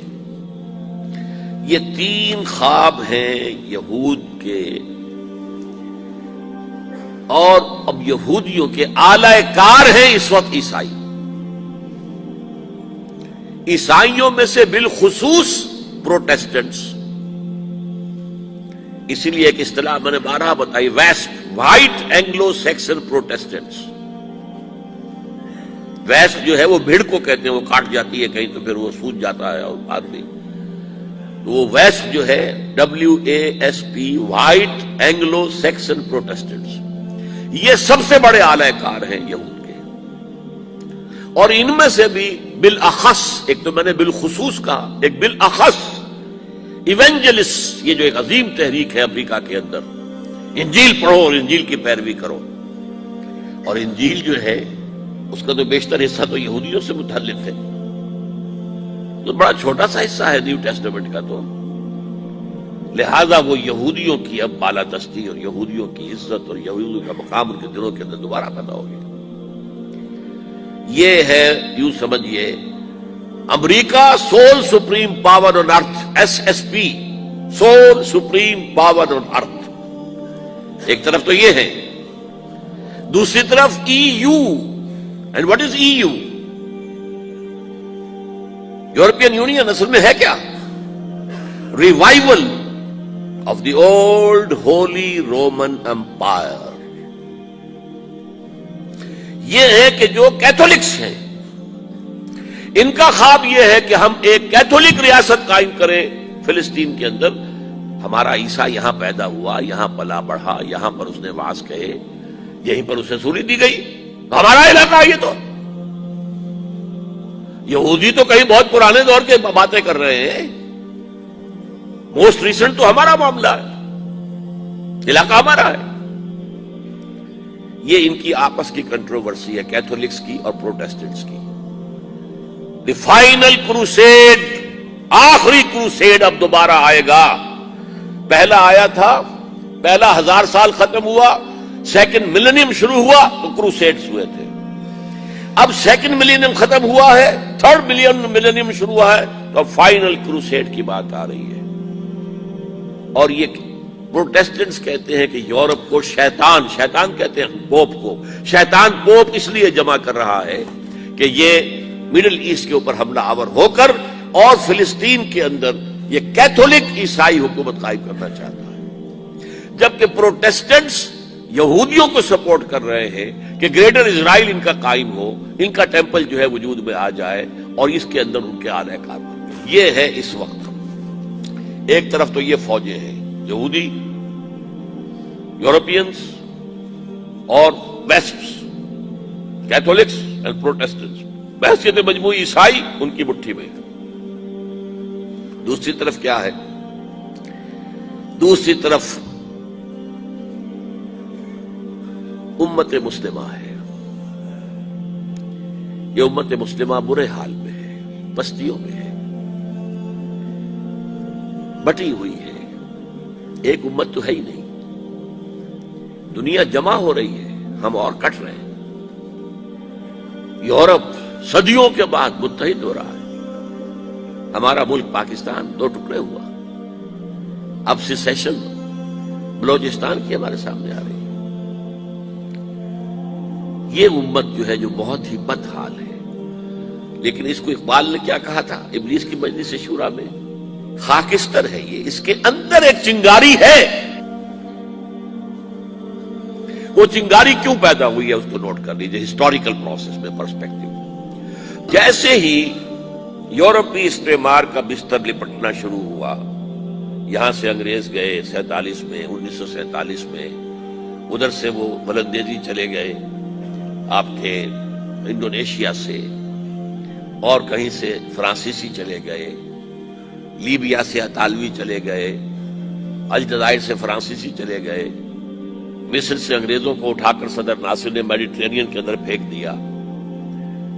یہ 3 خواب ہیں یہود کے، اور اب یہودیوں کے اعلی کار ہیں اس وقت عیسائی. عیسائیوں میں سے بالخصوص پروٹیسٹنٹس. اسی لیے ایک اصطلاح میں نے 12 بتائی، west, white Anglo Saxon Protestants. West جو ہے وہ بھیڑ کو کہتے ہیں، وہ کاٹ جاتی ہے کہیں تو پھر وہ سوج جاتا ہے اور آدمی، تو وہ ویسٹ جو ہے WASP، white Anglo Saxon Protestants. یہ سب سے بڑے اعلی کار ہیں یہود کے، اور ان میں سے بھی بالاخص، ایک تو میں نے بالخصوص کہا، ایک بالاخص ایونجلسٹ، یہ جو ایک عظیم تحریک ہے امریکہ کے اندر، انجیل پڑھو اور انجیل کی پیروی کرو. اور انجیل جو ہے اس کا تو بیشتر حصہ تو یہودیوں سے متعلق ہے، تو بڑا چھوٹا سا حصہ ہے نیو ٹیسٹمنٹ کا، تو لہذا وہ یہودیوں کی اب بالادستی اور یہودیوں کی عزت اور یہودیوں کا مقام ان کے دلوں کے اندر دوبارہ پیدا ہو گیا. یہ ہے، یوں سمجھیے، America sole supreme power on earth, SSP، sole supreme power on earth. ایک طرف تو یہ ہے، دوسری طرف EU. And what is EU؟ European Union اصل میں ہے کیا؟ Revival of the old Holy Roman Empire. یہ ہے کہ جو کیتھولکس ہیں، ان کا خواب یہ ہے کہ ہم ایک کیتھولک ریاست قائم کریں فلسطین کے اندر. ہمارا عیسیٰ یہاں پیدا ہوا، یہاں پلا بڑھا، یہاں پر اس نے وعظ کہے، یہیں پر اسے سولی دی گئی، ہمارا علاقہ ہے یہ تو. یہودی تو کہیں بہت پرانے دور کے باتیں کر رہے ہیں. موسٹ ریسنٹ تو ہمارا معاملہ ہے, علاقہ ہمارا ہے. یہ ان کی آپس کی کنٹروورسی ہے, کیتھولکس کی اور پروٹیسٹنٹس کی. دی فائنل کروسیڈ, آخری کروسیڈ اب دوبارہ آئے گا. پہلا آیا تھا, پہلا 1000 سال ختم ہوا, سیکنڈ ملینیم شروع ہوا تو کروسیڈز ہوئے تھے. اب سیکنڈ ملینیم ختم ہوا ہے, تھرڈ ملینیم شروع ہوا ہے, تو اب فائنل کروسیڈ کی بات آ رہی ہے. اور یہ پروٹیسٹنٹس کہتے ہیں کہ یورپ کو شیطان کہتے ہیں پوپ کو, شیطان پوپ اس لیے جمع کر رہا ہے کہ یہ مڈل ایسٹ کے اوپر حملہ آور ہو کر اور فلسطین کے اندر یہ کیتھولک عیسائی حکومت قائم کرنا چاہتا ہے. جبکہ پروٹیسٹنٹس یہودیوں کو سپورٹ کر رہے ہیں کہ گریٹر اسرائیل ان کا قائم ہو, ان کا ٹیمپل جو ہے وجود میں آ جائے اور اس کے اندر ان کے آلہ کار بن. یہ ہے اس وقت. ایک طرف تو یہ فوجیں ہیں, یہودی, یورپینز اور ویسپس, کیتھولکس اینڈ پروٹیسٹنٹس. بحثیت مجموعی عیسائی ان کی مٹھی میں ہے. دوسری طرف کیا ہے؟ دوسری طرف امت مسلمہ ہے. یہ امت مسلمہ برے حال میں ہے, بستیوں میں ہے, بٹی ہوئی ہے. ایک امت تو ہے ہی نہیں. دنیا جمع ہو رہی ہے, ہم اور کٹ رہے ہیں. یورپ صدیوں کے بعد متحد ہو رہا ہے. ہمارا ملک پاکستان 2 ٹکڑے ہوا. اب سیسیشن بلوچستان کی ہمارے سامنے آ رہی ہے. یہ امت جو ہے جو بہت ہی بد حال ہے. لیکن اس کو اقبال نے کیا کہا تھا ابلیس کی مجلس شورا میں؟ خاکستر ہے یہ, اس کے اندر ایک چنگاری ہے. وہ چنگاری کیوں پیدا ہوئی ہے اس کو نوٹ کر لیجیے ہسٹوریکل پروسیس میں, پرسپیکٹو. جیسے ہی یورپی استعمار کا بستر لپٹنا شروع ہوا, یہاں سے انگریز گئے 47 میں, 1947 میں, ادھر سے وہ ولندیزی چلے گئے آپ کے انڈونیشیا سے, اور کہیں سے فرانسیسی چلے گئے, لیبیا سے اطالوی چلے گئے, الجزائر سے فرانسیسی چلے گئے, مصر سے انگریزوں کو اٹھا کر صدر ناصر نے میڈیٹرینین کے اندر پھینک دیا.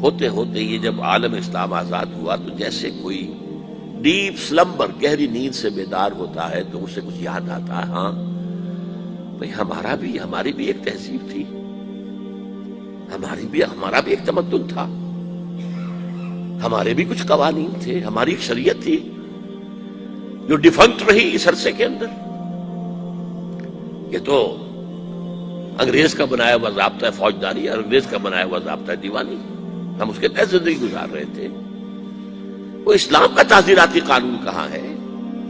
ہوتے ہوتے یہ جب عالم اسلام آزاد ہوا تو جیسے کوئی ڈیپ سلمبر, گہری نیند سے بیدار ہوتا ہے تو اسے کچھ یاد آتا ہے, ہاں بھئی ہماری بھی ایک تہذیب تھی, ہمارا بھی ایک تمدن تھا, ہمارے بھی کچھ قوانین تھے, ہماری ایک شریعت تھی جو ڈیفنکٹ رہی اس عرصے کے اندر. یہ تو انگریز کا بنایا ہوا ضابطہ فوجداری اور انگریز کا بنایا ہوا ضابطہ دیوانی, ہم اس کے تحت زندگی گزار رہے تھے. وہ اسلام کا تعزیراتی قانون کہاں ہے؟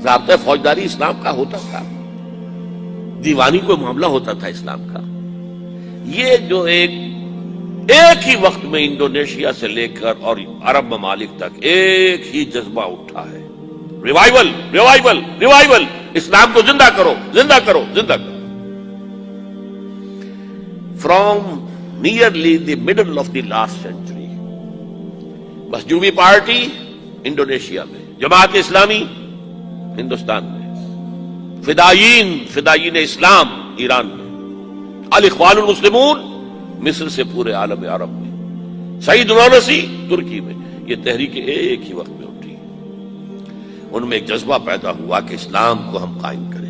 ضابطہ فوجداری اسلام کا ہوتا تھا, دیوانی کوئی معاملہ ہوتا تھا اسلام کا. یہ جو ایک ہی وقت میں انڈونیشیا سے لے کر اور عرب ممالک تک ایک ہی جذبہ اٹھا ہے, ریوائول ریوائول ریوائول, اسلام کو زندہ کرو زندہ کرو زندہ کرو. From nearly the middle of the last century, محجوبی پارٹی انڈونیشیا میں, جماعت اسلامی ہندوستان میں, فدائین اسلام ایران میں, الاخوان المسلمون مصر سے پورے عالم عرب میں, سعید نورسی ترکی میں. یہ تحریکیں ایک ہی وقت میں اٹھی. ان میں ایک جذبہ پیدا ہوا کہ اسلام کو ہم قائم کریں.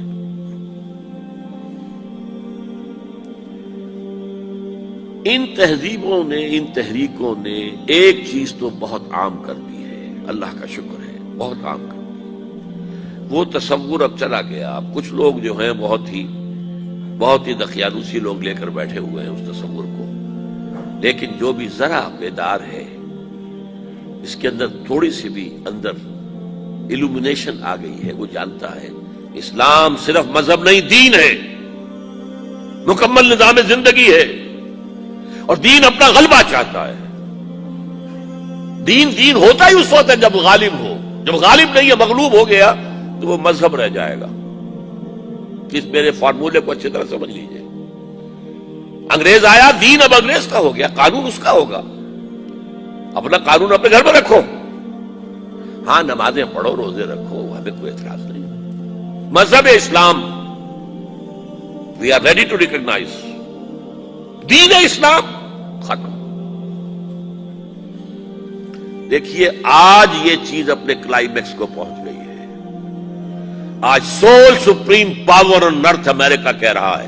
ان تہذیبوں نے, ان تحریکوں نے ایک چیز تو بہت عام کر دی ہے, اللہ کا شکر ہے, بہت عام کر دی. وہ تصور اب چلا گیا. اب کچھ لوگ جو ہیں بہت ہی دقیانوسی لوگ لے کر بیٹھے ہوئے ہیں اس تصور کو, لیکن جو بھی ذرا بیدار ہے اس کے اندر تھوڑی سی بھی اندر ایلومینیشن آ گئی ہے, وہ جانتا ہے اسلام صرف مذہب نہیں, دین ہے, مکمل نظام زندگی ہے, اور دین اپنا غلبہ چاہتا ہے. دین ہوتا ہی اس وقت ہے جب غالب ہو. جب غالب نہیں ہے, مغلوب ہو گیا تو وہ مذہب رہ جائے گا. اس میرے فارمولے کو اچھی طرح سمجھ لیجئے. انگریز آیا، دین اب انگریز کا ہو گیا، قانون اس کا ہوگا، اپنا قانون اپنے گھر میں رکھو، ہاں نمازیں پڑھو، روزے رکھو، ہمیں کوئی اعتراض نہیں۔ مذہب اسلام we are ready to recognise, دین اسلام ختم۔ دیکھیے آج یہ چیز اپنے کلائمیکس کو پہنچ گئی ہے۔ آج سول سپریم پاور آن ارتھ امریکہ کہہ رہا ہے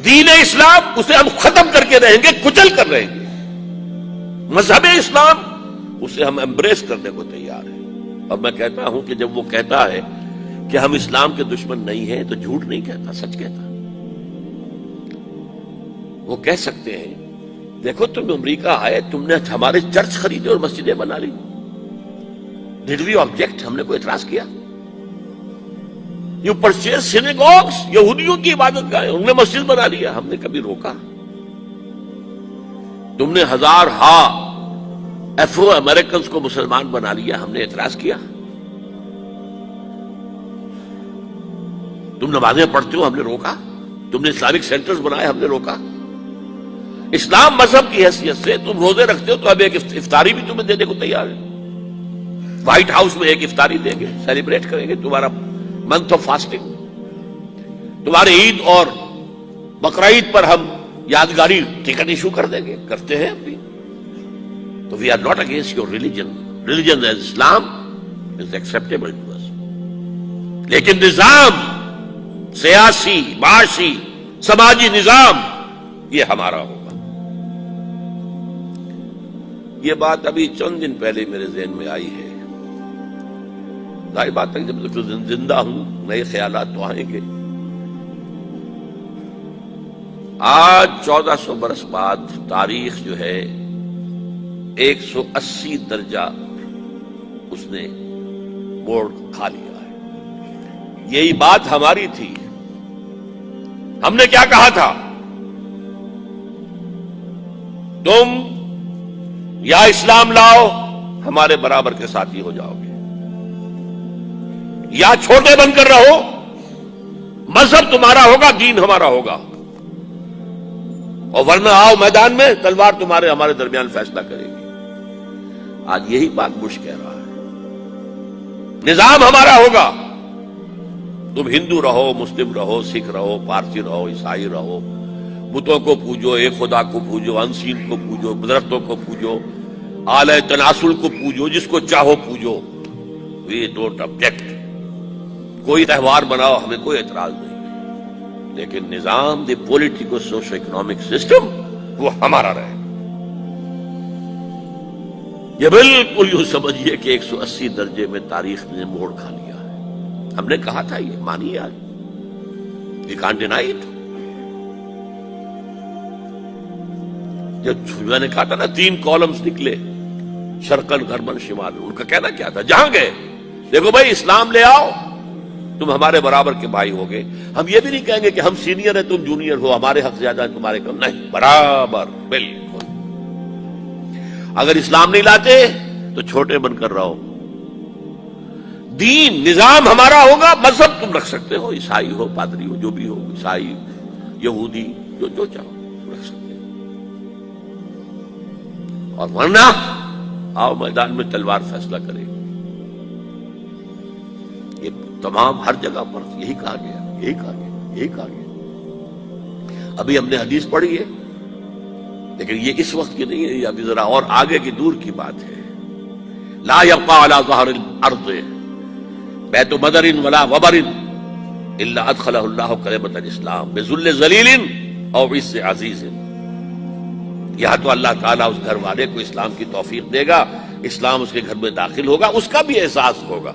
دین اسلام اسے ہم ختم کر کے رہیں گے، کچل کر رہیں گے۔ مذہب اسلام اسے ہم ایمبریس کرنے کو تیار ہیں۔ اور میں کہتا ہوں کہ جب وہ کہتا ہے کہ ہم اسلام کے دشمن نہیں ہیں تو جھوٹ نہیں کہتا، سچ کہتا۔ وہ کہہ سکتے ہیں دیکھو تم امریکہ آئے، تم نے ہمارے چرچ خریدے اور مسجدیں بنا لی، ڈڈ وی آبجیکٹ؟ ہم نے کوئی اعتراض کیا؟ یو پرچیز سینیگوگس، یہودیوں کی عبادت گاہیں، انہوں نے مسجد بنا لیا، ہم نے کبھی روکا؟ تم نے ہزار افرو امریکنز کو مسلمان بنا لیا، ہم نے اعتراض کیا؟ تم نمازیں پڑھتے ہو، ہم نے روکا؟ تم نے اسلامک سینٹرز بنائے، ہم نے روکا؟ اسلام مذہب کی حیثیت سے تم روزے رکھتے ہو تو اب ایک افطاری بھی تمہیں دینے کو تیار ہے۔ وائٹ ہاؤس میں ایک افطاری دیں گے، سیلیبریٹ کریں گے تمہارا منتھ آف فاسٹنگ۔ تمہارے عید اور بقرعید پر ہم یادگاری ٹکٹ ایشو کر دیں گے، کرتے ہیں ابھی۔ تو we are not against your religion, religion as Islam is acceptable to us, لیکن نظام سیاسی، معاشی، سماجی نظام یہ ہمارا ہوگا۔ یہ بات ابھی چند دن پہلے میرے ذہن میں آئی ہے۔ ظاہر بات ہے جب تک زندہ ہوں نئے خیالات تو آئیں گے۔ آج 1400 برس بعد تاریخ جو ہے 180 درجہ اس نے موڑ کھا لیا ہے۔ یہی بات ہماری تھی۔ ہم نے کیا کہا تھا؟ تم یا اسلام لاؤ، ہمارے برابر کے ساتھی ہو جاؤ گے، یا چھوٹے بن کر رہو، مذہب تمہارا ہوگا، دین ہمارا ہوگا، اور ورنہ آؤ میدان میں، تلوار تمہارے ہمارے درمیان فیصلہ کرے گی۔ آج یہی بات بش کہہ رہا ہے، نظام ہمارا ہوگا، تم ہندو رہو، مسلم رہو، سکھ رہو، پارسی رہو، عیسائی رہو، بتوں کو پوجو، ایک خدا کو پوجو، انسین کو پوجو، درختوں کو پوجو، آلہ تناسل کو پوجو، جس کو چاہو پوجو، وی ڈونٹ آبجیکٹ۔ کوئی تہوار بناؤ، ہمیں کوئی اعتراض نہیں، لیکن نظام دی پولیٹیکو سوشو اکنامک سسٹم وہ ہمارا رہے۔ یہ بالکل یوں سمجھیے کہ 180 درجے میں تاریخ نے موڑ کھا لیا ہے۔ ہم نے کہا تھا یہ مانیے، آج وی کانٹ ڈینائی اٹ۔ جب میں نے کہا تھا نا 3 کالمز نکلے، شرقن غربن شمال، ان کا کہنا کیا تھا؟ جہاں گئے دیکھو بھائی اسلام لے آؤ، تم ہمارے برابر کے بھائی ہوگے۔ ہم یہ بھی نہیں کہیں گے کہ ہم سینئر ہیں تم جونیئر ہو، ہمارے حق زیادہ ہیں تمہارے کم، نہیں، برابر، بالکل۔ اگر اسلام نہیں لاتے تو چھوٹے بن کر رہو، دین نظام ہمارا ہوگا، مذہب تم رکھ سکتے ہو، عیسائی ہو، پادری ہو، جو بھی ہو، عیسائی، یہودی، جو چاہو رکھ سکتے ہو، اور ورنہ آؤ میدان میں، تلوار فیصلہ کرے گی۔ یہ تمام ہر جگہ پر یہی کہا گیا، یہی کہا گیا، یہی کہا گیا۔ ابھی ہم نے حدیث پڑھی ہے، لیکن یہ اس وقت کی نہیں ہے، یہ ابھی ذرا اور آگے کی دور کی بات ہے۔ لا يبقى على ظهر الارض بیت مدر ولا وبر الا ادخلہ اللہ کلمۃ الاسلام بذل ذلیل او عز عزیز۔ یا تو اللہ تعالیٰ اس گھر والے کو اسلام کی توفیق دے گا، اسلام اس کے گھر میں داخل ہوگا، اس کا بھی احساس ہوگا،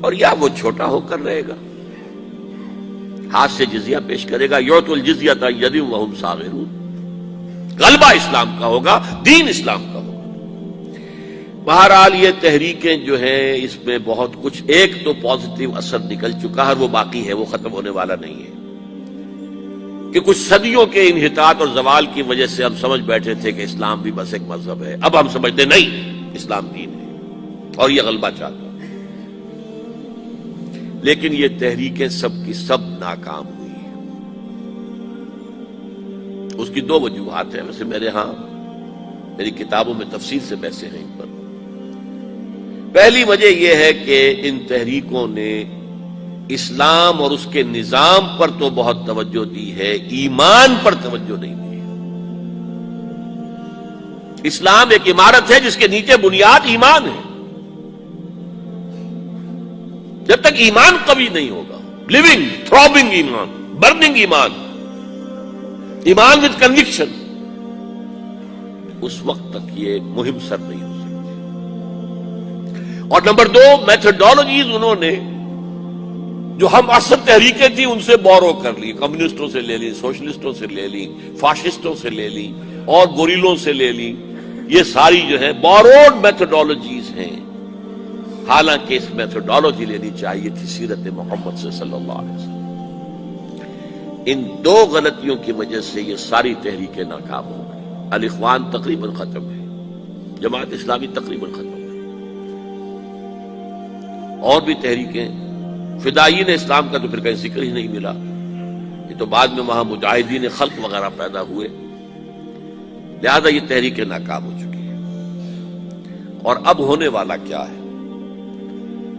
اور یا وہ چھوٹا ہو کر رہے گا، ہاتھ سے جزیہ پیش کرے گا، یعط الجزیۃ عن ید وہم صاغرون۔ غلبہ اسلام کا ہوگا، دین اسلام کا ہوگا۔ بہرحال یہ تحریکیں جو ہیں اس میں بہت کچھ، ایک تو پازیٹیو اثر نکل چکا ہے، وہ باقی ہے، وہ ختم ہونے والا نہیں ہے، کہ کچھ صدیوں کے انحطاط اور زوال کی وجہ سے ہم سمجھ بیٹھے تھے کہ اسلام بھی بس ایک مذہب ہے، اب ہم سمجھتے نہیں، اسلام دین ہے اور یہ غلبہ چاہتا ہے۔ لیکن یہ تحریکیں سب کی سب ناکام ہوئی ہیں۔ اس کی دو وجوہات ہیں، ویسے میرے ہاں میری کتابوں میں تفصیل سے بحثیں ہیں ان پر۔ پہلی وجہ یہ ہے کہ ان تحریکوں نے اسلام اور اس کے نظام پر تو بہت توجہ دی ہے، ایمان پر توجہ نہیں دی ہے۔ اسلام ایک عمارت ہے جس کے نیچے بنیاد ایمان ہے۔ جب تک ایمان قوی نہیں ہوگا، لیونگ تھرابنگ ایمان، برننگ ایمان، ایمان وتھ کنوکشن، اس وقت تک یہ مہم سر نہیں ہو سکتی۔ اور نمبر دو، میتھڈالوجیز انہوں نے جو ہم عصر تحریکیں تھیں ان سے بورو کر لی، کمیونسٹوں سے لے لی، سوشلسٹوں سے لے لی، فاشسٹوں سے لے لی اور گوریلوں سے لے لی۔ یہ ساری جو ہے بوروڈ میتھڈالوجیز ہیں، حالانکہ اس میتھڈالوجی لینی چاہیے تھی سیرت محمد سے صلی اللہ علیہ وسلم۔ ان دو غلطیوں کی وجہ سے یہ ساری تحریکیں ناکام ہو گئی۔ الاخوان تقریباً ختم ہے، جماعت اسلامی تقریباً ختم ہے، اور بھی تحریکیں، فدائین اسلام کا تو پھر کہیں ذکر ہی نہیں ملا، یہ تو بعد میں وہاں مجاہدین خلق وغیرہ پیدا ہوئے، لہذا یہ تحریکیں ناکام ہو چکی ہیں۔ اور اب ہونے والا کیا ہے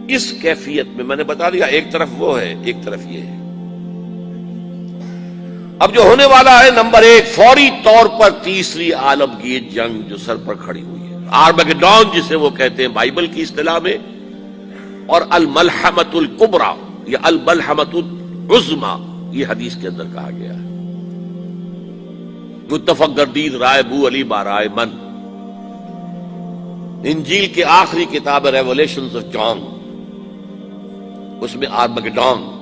اس کیفیت میں نے بتا دیا، ایک طرف وہ ہے، ایک طرف یہ ہے۔ اب جو ہونے والا ہے، نمبر ایک، فوری طور پر تیسری عالمگیر جنگ جو سر پر کھڑی ہوئی ہے، آرمگیڈون جسے وہ کہتے ہیں بائبل کی اصطلاح میں، اور الملحمۃ الکبری یا الملحمۃ العظمی یہ حدیث کے اندر کہا گیا ہے۔ متفق گردید رائے بو علی بارائے من، انجیل کے آخری کتاب ریولیشنز آف جان، اس میں آرمگیڈون،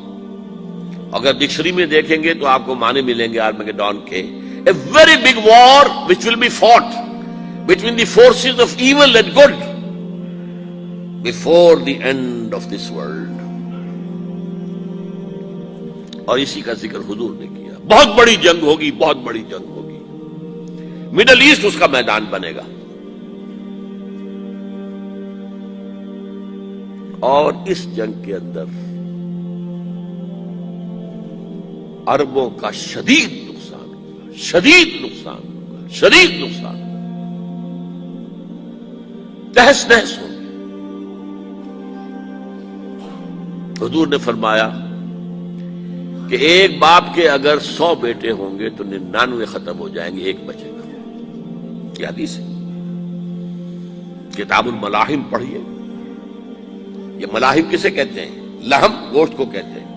اگر ڈکشنری میں دیکھیں گے تو آپ کو معنی ملیں گے آرمگیڈون کے، a very big war which will be fought between the forces of evil and good before the end of this world۔ اور اسی کا ذکر حضور نے کیا، بہت بڑی جنگ ہوگی، بہت بڑی جنگ ہوگی، مڈل ایسٹ اس کا میدان بنے گا۔ اور اس جنگ کے اندر عربوں کا شدید نقصان ہوگا، شدید نقصان ہوگا، شدید نقصان، تہس نہس ہوگی۔ حضور نے فرمایا کہ ایک باپ کے اگر 100 بیٹے ہوں گے تو 99 ختم ہو جائیں گے، ایک بچے گا۔ یہ حدیث ہے، کتاب الملاحم پڑھیے۔ یہ ملاحم کسے کہتے ہیں؟ لحم، گوشت کو کہتے ہیں۔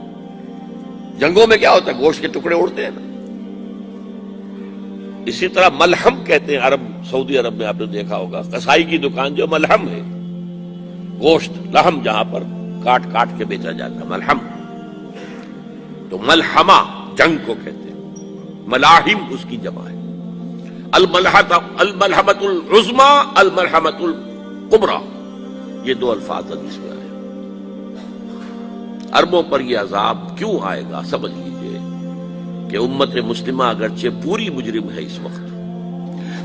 جنگوں میں کیا ہوتا ہے؟ گوشت کے ٹکڑے اڑتے ہیں نا، اسی طرح ملحم کہتے ہیں عرب، سعودی عرب میں آپ نے دیکھا ہوگا کسائی کی دکان جو ملحم ہے، گوشت لحم جہاں پر کاٹ کاٹ کے بیچا جاتا ہے، ملحم۔ تو ملحمہ جنگ کو کہتے ہیں، ملاحم اس کی جمع ہے۔ الملحمۃ العظمی، الملحمۃ الکبری، یہ دو الفاظ حدیث میں آئے۔ عربوں پر یہ عذاب کیوں آئے گا؟ سمجھ لیجئے کہ امت مسلمہ اگرچہ پوری مجرم ہے اس وقت،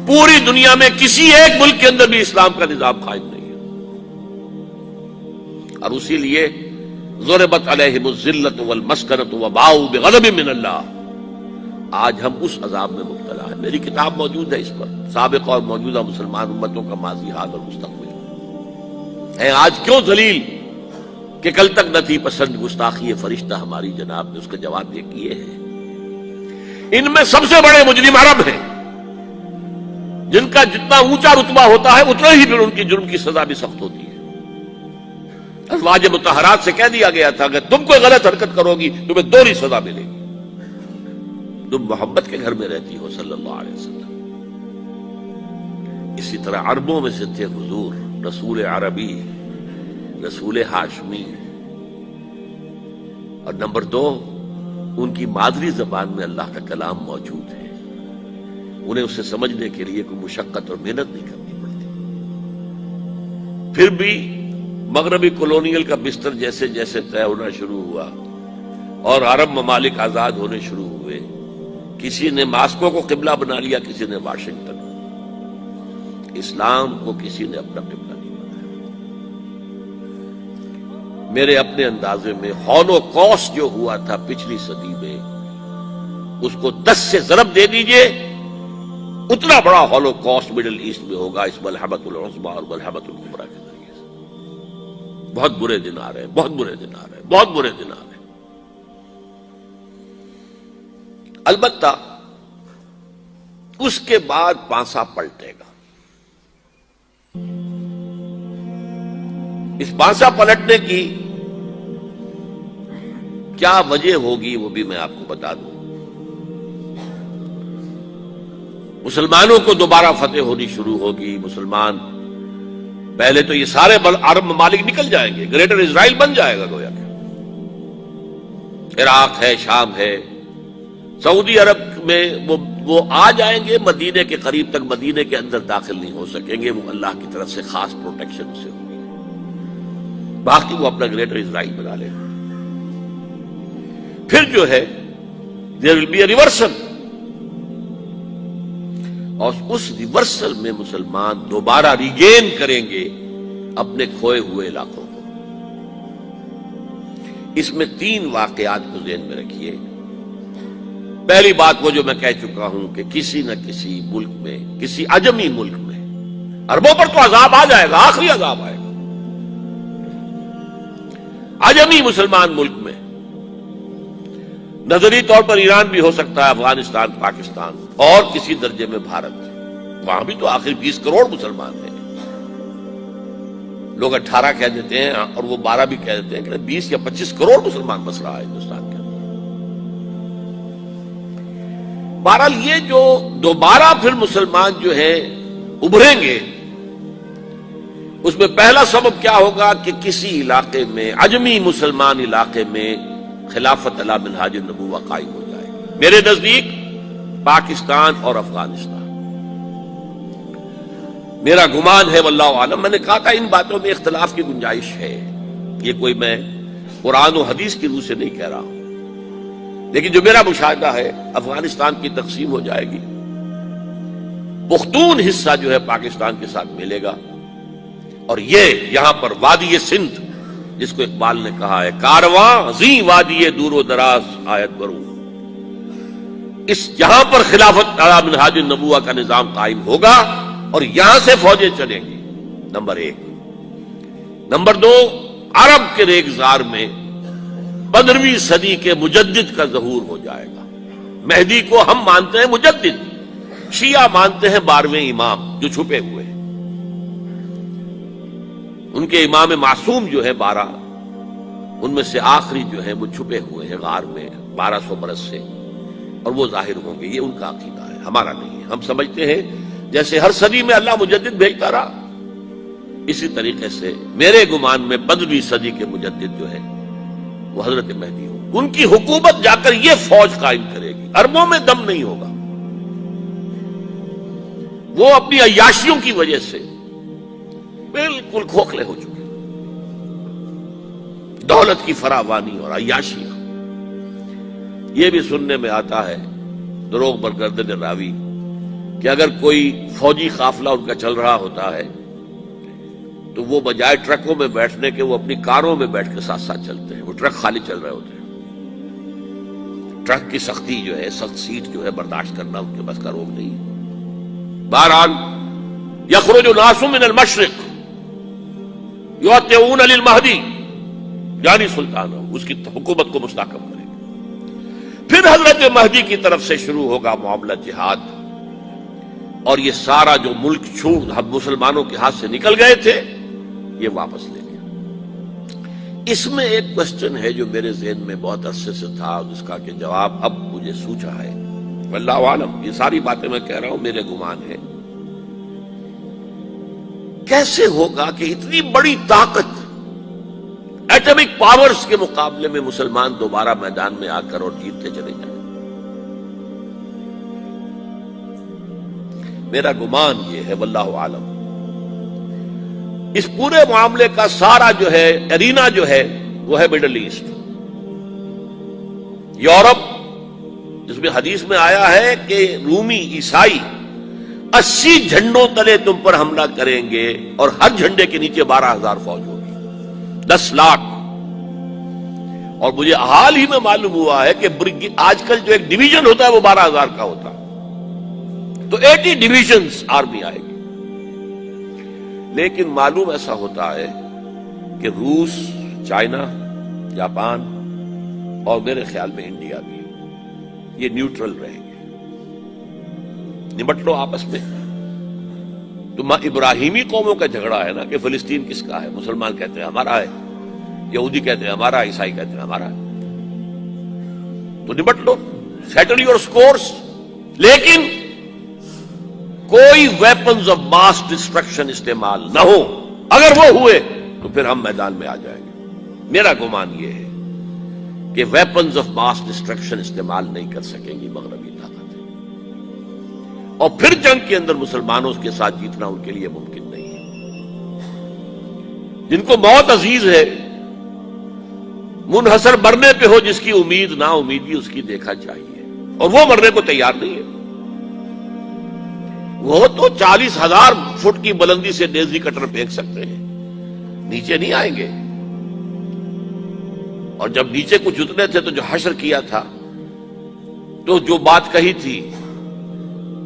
پوری دنیا میں کسی ایک ملک کے اندر بھی اسلام کا نظام قائم نہیں ہے، اور اسی لیے ضربت علیہم الذلۃ والمسکنۃ وباؤوا بغضب من اللہ، آج ہم اس عذاب میں مبتلا ہیں۔ میری کتاب موجود ہے اس پر، سابق اور موجودہ مسلمان امتوں کا ماضی، حال اور مستقبل ہے۔ آج کیوں ذلیل کہ کل تک نہ تھی پسند گستاخی فرشتہ ہماری جناب نے اس کا جواب یہ کیے ہیں۔ ان میں سب سے بڑے مجرم عرب ہیں، جن کا جتنا اونچا رتبہ ہوتا ہے اتنا ہی پھر ان کی جرم کی سزا بھی سخت ہوتی ہے۔ ازواج مطہرات سے کہہ دیا گیا تھا اگر تم کوئی غلط حرکت کرو گی تمہیں دوہری سزا ملے گی۔ تم محمد کے گھر میں رہتی ہو صلی اللہ علیہ وسلم۔ اسی طرح عربوں میں سے تھے حضور، رسول عربی، رسول ہاشمی، اور نمبر 2 ان کی مادری زبان میں اللہ کا کلام موجود ہے، انہیں اسے سمجھنے کے لیے کوئی مشقت اور محنت نہیں کرنی پڑتی۔ پھر بھی مغربی کولونیل کا بستر جیسے جیسے طے ہونا شروع ہوا اور عرب ممالک آزاد ہونے شروع ہوئے، کسی نے ماسکو کو قبلہ بنا لیا، کسی نے واشنگٹن، اسلام کو کسی نے اپنا قبلہ نہیں بنایا۔ میرے اپنے اندازے میں ہولوکاسٹ جو ہوا تھا پچھلی صدی میں، اس کو 10 سے ضرب دے دیجئے اتنا بڑا ہولو کاسٹ مڈل ایسٹ میں ہوگا اس ملحمۃ العظمیٰ اور ملحمۃ الکبریٰ کے ذریعے سے۔ بہت برے دن آ رہے ہیں، بہت برے دن آ رہے ہیں، بہت برے دن آ رہے ہیں۔ البتہ اس کے بعد پانسا پلٹے گا۔ اس پانسا پلٹنے کی کیا وجہ ہوگی وہ بھی میں آپ کو بتا دوں۔ مسلمانوں کو دوبارہ فتح ہونی شروع ہوگی، مسلمان پہلے تو یہ سارے عرب ممالک نکل جائیں گے، گریٹر اسرائیل بن جائے گا گویا کہ، عراق ہے، شام ہے، سعودی عرب میں وہ آ جائیں گے، مدینے کے قریب تک مدینے کے اندر داخل نہیں ہو سکیں گے، وہ اللہ کی طرف سے خاص پروٹیکشن سے ہوگی، باقی وہ اپنا گریٹر اسرائیل بنا لے گا۔ پھر جو ہے there will be a reversal، اور اس ریورسل میں مسلمان دوبارہ ریگین کریں گے اپنے کھوئے ہوئے علاقوں کو۔ اس میں 3 واقعات کو ذہن میں رکھیے۔ پہلی بات وہ جو میں کہہ چکا ہوں کہ کسی نہ کسی ملک میں، کسی عجمی ملک میں، عربوں پر تو عذاب آ جائے گا، آخری عذاب آئے گا، عجمی مسلمان ملک میں، نظری طور پر ایران بھی ہو سکتا ہے، افغانستان، پاکستان، اور کسی درجے میں بھارت، وہاں بھی تو آخر 20 کروڑ مسلمان ہیں۔ لوگ 18 کہہ دیتے ہیں اور وہ 12 بھی کہہ دیتے ہیں کہ 20 یا 25 کروڑ مسلمان بس رہا ہے ہندوستان کے اندر۔ بہرحال یہ جو دوبارہ پھر مسلمان جو ہے ابھریں گے، اس میں پہلا سبب کیا ہوگا کہ کسی علاقے میں، عجمی مسلمان علاقے میں، خلافت علی منہاج النبوہ قائم ہو جائے گی۔ میرے نزدیک پاکستان اور افغانستان، میرا گمان ہے واللہ عالم، میں نے کہا تھا ان باتوں میں اختلاف کی گنجائش ہے، یہ کوئی میں قرآن و حدیث کی روح سے نہیں کہہ رہا ہوں، لیکن جو میرا مشاہدہ ہے افغانستان کی تقسیم ہو جائے گی، پختون حصہ جو ہے پاکستان کے ساتھ ملے گا، اور یہ یہاں پر وادی سندھ، جس کو اقبال نے کہا ہے کارواں زی وادی دور و دراز آیت بروں، اس جہاں پر خلافت علی منہاج النبوہ کا نظام قائم ہوگا اور یہاں سے فوجیں چلیں گی، نمبر 1۔ نمبر 2، عرب کے ریگزار میں 15ویں صدی کے مجدد کا ظہور ہو جائے گا۔ مہدی کو ہم مانتے ہیں مجدد، شیعہ مانتے ہیں 12ویں امام جو چھپے ہوئے ہیں، ان کے امام معصوم جو ہے 12، ان میں سے آخری جو ہے وہ چھپے ہوئے ہیں غار میں 1200 برس سے، اور وہ ظاہر ہوں گے۔ یہ ان کا عقیدہ ہے، ہمارا نہیں ہے۔ ہم سمجھتے ہیں جیسے ہر صدی میں اللہ مجدد بھیجتا رہا، اسی طریقے سے میرے گمان میں 15ویں صدی کے مجدد جو ہے وہ حضرت مہدی ہو، ان کی حکومت جا کر یہ فوج قائم کرے گی، عربوں میں دم نہیں ہوگا، وہ اپنی عیاشیوں کی وجہ سے بالکل کھوکھلے ہو چکے، دولت کی فراوانی اور عیاشی۔ یہ بھی سننے میں آتا ہے دروغ برگردن راوی کہ اگر کوئی فوجی قافلہ ان کا چل رہا ہوتا ہے تو وہ بجائے ٹرکوں میں بیٹھنے کے وہ اپنی کاروں میں بیٹھ کے ساتھ ساتھ چلتے ہیں، وہ ٹرک خالی چل رہے ہوتے ہیں، ٹرک کی سختی جو ہے، سخت سیٹ جو ہے برداشت کرنا ان کے بس کا روگ نہیں ہے۔ بہرحال یخرج ناس من المشرق یطیعون للمہدی، یعنی سلطان اس کی حکومت کو مستحکم کرے گا۔ پھر حضرت مہدی کی طرف سے شروع ہوگا معاملہ جہاد، اور یہ سارا جو ملک ہم مسلمانوں کے ہاتھ سے نکل گئے تھے یہ واپس لے گیا۔ اس میں ایک کوسچن ہے جو میرے ذہن میں بہت عرصے سے تھا، جس کا کہ جواب اب مجھے سوچا ہے، واللہ عالم، یہ ساری باتیں میں کہہ رہا ہوں میرے گمان ہے۔ کیسے ہوگا کہ اتنی بڑی طاقت ایٹمک پاورز کے مقابلے میں مسلمان دوبارہ میدان میں آ کر اور جیتتے چلے جائیں؟ میرا گمان یہ ہے واللہ عالم، اس پورے معاملے کا سارا جو ہے ارینا جو ہے وہ ہے مڈل ایسٹ، یورپ، جس میں حدیث میں آیا ہے کہ رومی عیسائی 80 جھنڈوں تلے تم پر حملہ کریں گے اور ہر جھنڈے کے نیچے 12,000 فوج ہوگی، 10 لاکھ۔ اور مجھے حال ہی میں معلوم ہوا ہے کہ آج کل جو ایک ڈویژن ہوتا ہے وہ 12,000 کا ہوتا ہے، تو 80 ڈویژنز آرمی آئے گی. لیکن معلوم ایسا ہوتا ہے کہ روس، چائنا، جاپان اور میرے خیال میں انڈیا بھی یہ نیوٹرل رہیں گے. نمٹ لو آپس میں. تو ابراہیمی قوموں کا جھگڑا ہے نا کہ فلسطین کس کا ہے. مسلمان کہتے ہیں ہمارا ہے، یہودی کہتے ہیں ہمارا، عیسائی کہتے ہیں ہمارا ہے. تو نمٹ لو، سیٹل یور سکورز. لیکن کوئی ویپنز آف ماس ڈسٹرکشن استعمال نہ ہو. اگر وہ ہوئے تو پھر ہم میدان میں آ جائیں گے. میرا گمان یہ ہے کہ ویپنز آف ماس ڈسٹرکشن استعمال نہیں کر سکیں گی مغربی طاقتیں، اور پھر جنگ کے اندر مسلمانوں کے ساتھ جیتنا ان کے لیے ممکن نہیں ہے. جن کو موت عزیز ہے، منحصر مرنے پہ ہو جس کی امید، نا امیدی اس کی دیکھا چاہیے، اور وہ مرنے کو تیار نہیں ہے. وہ تو 40,000 فٹ کی بلندی سے ڈیزی کٹر پھینک سکتے ہیں، نیچے نہیں آئیں گے. اور جب نیچے کچھ اتنے تھے تو جو حشر کیا تھا، تو جو بات کہی تھی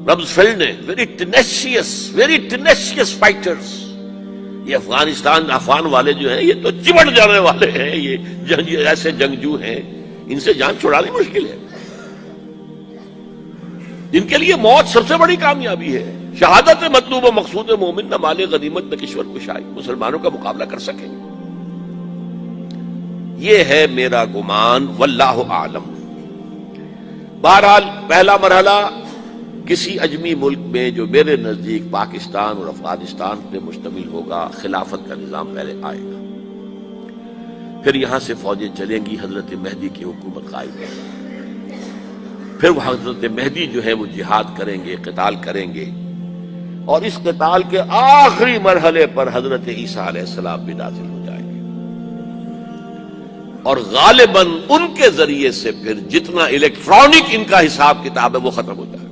رمزفیلڈ نے، ویری ٹینیشیس فائٹرز. یہ افغان والے جو ہیں یہ تو چمٹ جانے والے ہیں، یہ ایسے جنگجو ہیں، ان سے جان چھڑانی مشکل ہے. جن کے لیے موت سب سے بڑی کامیابی ہے. شہادت مطلوب و مقصود مومن، نہ مال غنیمت نہ کشور کشائی. مسلمانوں کا مقابلہ کر سکیں. یہ ہے میرا گمان، واللہ اعلم. بہرحال پہلا مرحلہ کسی اجمی ملک میں جو میرے نزدیک پاکستان اور افغانستان پہ مشتمل ہوگا، خلافت کا نظام پہلے آئے گا. پھر یہاں سے فوجیں چلیں گی، حضرت مہدی کی حکومت قائم ہوگی. پھر وہ حضرت مہدی جو ہے وہ جہاد کریں گے، قتال کریں گے، اور اس قتال کے آخری مرحلے پر حضرت عیسیٰ علیہ السلام بھی نازل ہو جائیں گے. اور غالباً ان کے ذریعے سے پھر جتنا الیکٹرانک ان کا حساب کتاب ہے وہ ختم ہو جائے گا.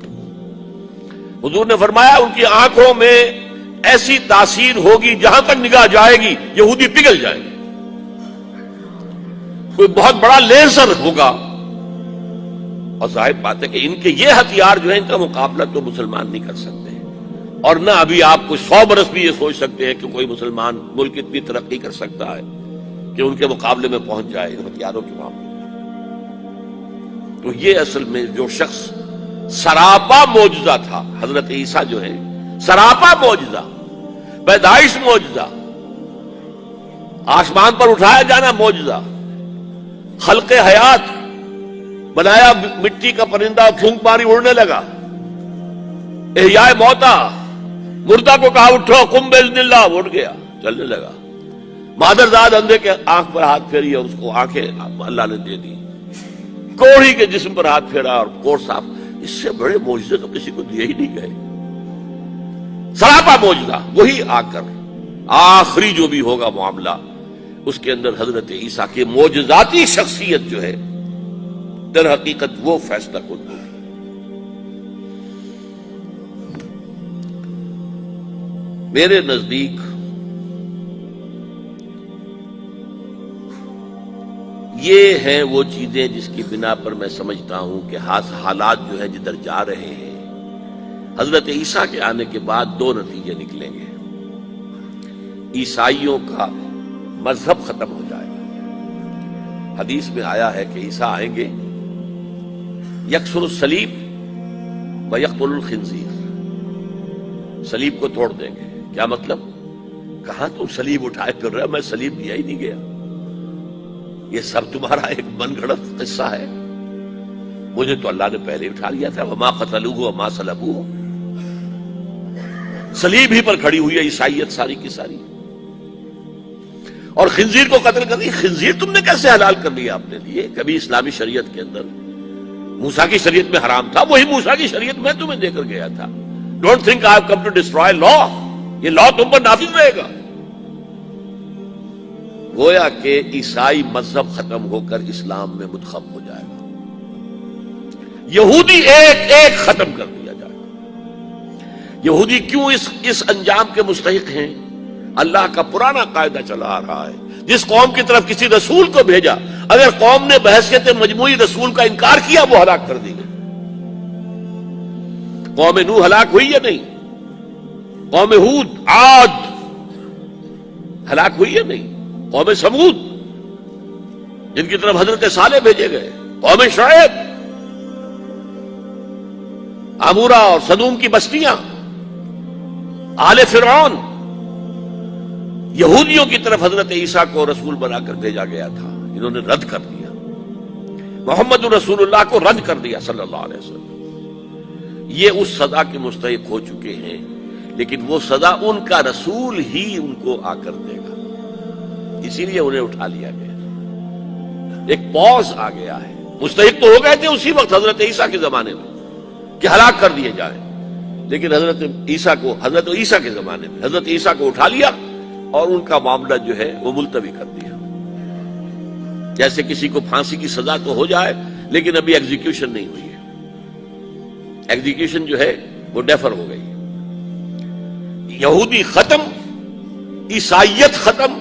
حضور نے فرمایا ان کی آنکھوں میں ایسی تاثیر ہوگی، جہاں تک نگاہ جائے گی یہودی پگھل جائیں گے. کوئی بہت بڑا لیزر ہوگا، اور ظاہر بات ہے کہ ان کے یہ ہتھیار جو ہے ان کا مقابلہ تو مسلمان نہیں کر سکتے. اور نہ ابھی آپ کو 100 برس بھی یہ سوچ سکتے ہیں کہ کوئی مسلمان ملک اتنی ترقی کر سکتا ہے کہ ان کے مقابلے میں پہنچ جائے ان ہتھیاروں کے معاملے. تو یہ اصل میں جو شخص سراپا معجزہ تھا، حضرت عیسیٰ جو ہے سراپا معجزہ، پیدائش معجزہ، آسمان پر اٹھایا جانا معجزہ، خلق حیات، بنایا مٹی کا پرندہ، پھونک ماری اڑنے لگا، احیاء موتا، مردہ کو کہا اٹھو قم باذن اللہ، وہ اٹھ گیا چلنے لگا. مادرزاد اندھے کے آنکھ پر ہاتھ پھیری اور اس کو آنکھیں اللہ نے دے دی. کوڑھی کے جسم پر ہاتھ پھیرا اور کوڑ صاف. اس سے بڑے معجزے تو کسی کو دیے ہی نہیں گئے. سراپا معجزہ. وہی آ کر آخری جو بھی ہوگا معاملہ، اس کے اندر حضرت عیسیٰ کی معجزاتی شخصیت جو ہے در حقیقت وہ فیصلہ کن ہوگی. میرے نزدیک یہ ہیں وہ چیزیں جس کی بنا پر میں سمجھتا ہوں کہ حالات جو ہیں جدھر جا رہے ہیں، حضرت عیسیٰ کے آنے کے بعد 2 نتیجے نکلیں گے. عیسائیوں کا مذہب ختم ہو جائے گا. حدیث میں آیا ہے کہ عیسیٰ آئیں گے، یکسر الصلیب و یقتل الخنزیر، صلیب کو توڑ دیں گے. کیا مطلب؟ کہاں تم صلیب اٹھائے پھر رہے؟ میں صلیب لیا ہی نہیں گیا، یہ سب تمہارا ایک من گھڑت قصہ ہے. مجھے تو اللہ نے پہلے اٹھا لیا تھا. وما قتلوہ وما صلبوہ، صلیب ہی پر کھڑی ہوئی ہے عیسائیت ساری کی ساری. اور خنزیر کو قتل کر دی. خنزیر تم نے کیسے حلال کر لیا اپنے لیے؟ کبھی اسلامی شریعت کے اندر موسیٰ کی شریعت میں حرام تھا، وہی موسیٰ کی شریعت میں تمہیں دے کر گیا تھا. Don't think I have come to destroy law. یہ لا تم پر نافذ رہے گا. گویا کہ عیسائی مذہب ختم ہو کر اسلام میں منتخب ہو جائے گا. یہودی ایک ایک ختم کر دیا جائے گا. یہودی کیوں اس انجام کے مستحق ہیں؟ اللہ کا پرانا قاعدہ چلا آ رہا ہے. جس قوم کی طرف کسی رسول کو بھیجا، اگر قوم نے بحثیت مجموعی رسول کا انکار کیا، وہ ہلاک کر دی گئی. قوم نوح ہلاک ہوئی یا نہیں؟ قوم ہود، عاد ہلاک ہوئی یا نہیں؟ قوم سمود جن کی طرف حضرت صالح بھیجے گئے، قوم شعیب، عمورہ اور صدوم کی بستیاں، آل فرعون، یہودیوں کی طرف حضرت عیسیٰ کو رسول بنا کر بھیجا گیا تھا، انہوں نے رد کر دیا، محمد رسول اللہ کو رد کر دیا صلی اللہ علیہ وسلم۔ یہ اس سزا کے مستحق ہو چکے ہیں، لیکن وہ سزا ان کا رسول ہی ان کو آ کر دے گا، اسی لیے انہیں اٹھا لیا گیا، ایک پوز آ گیا ہے۔ مستحق تو ہو گئے تھے اسی وقت حضرت عیسیٰ کے زمانے میں کہ ہلاک کر دیے جائیں، لیکن حضرت عیسیٰ کے زمانے میں حضرت عیسیٰ کو اٹھا لیا اور ان کا معاملہ جو ہے وہ ملتوی کر دیا۔ جیسے کسی کو پھانسی کی سزا تو ہو جائے لیکن ابھی ایگزیکیوشن نہیں ہوئی ہے، ایگزیکیوشن جو ہے وہ ڈیفر ہو گئی۔ یہودی ختم، عیسائیت ختم،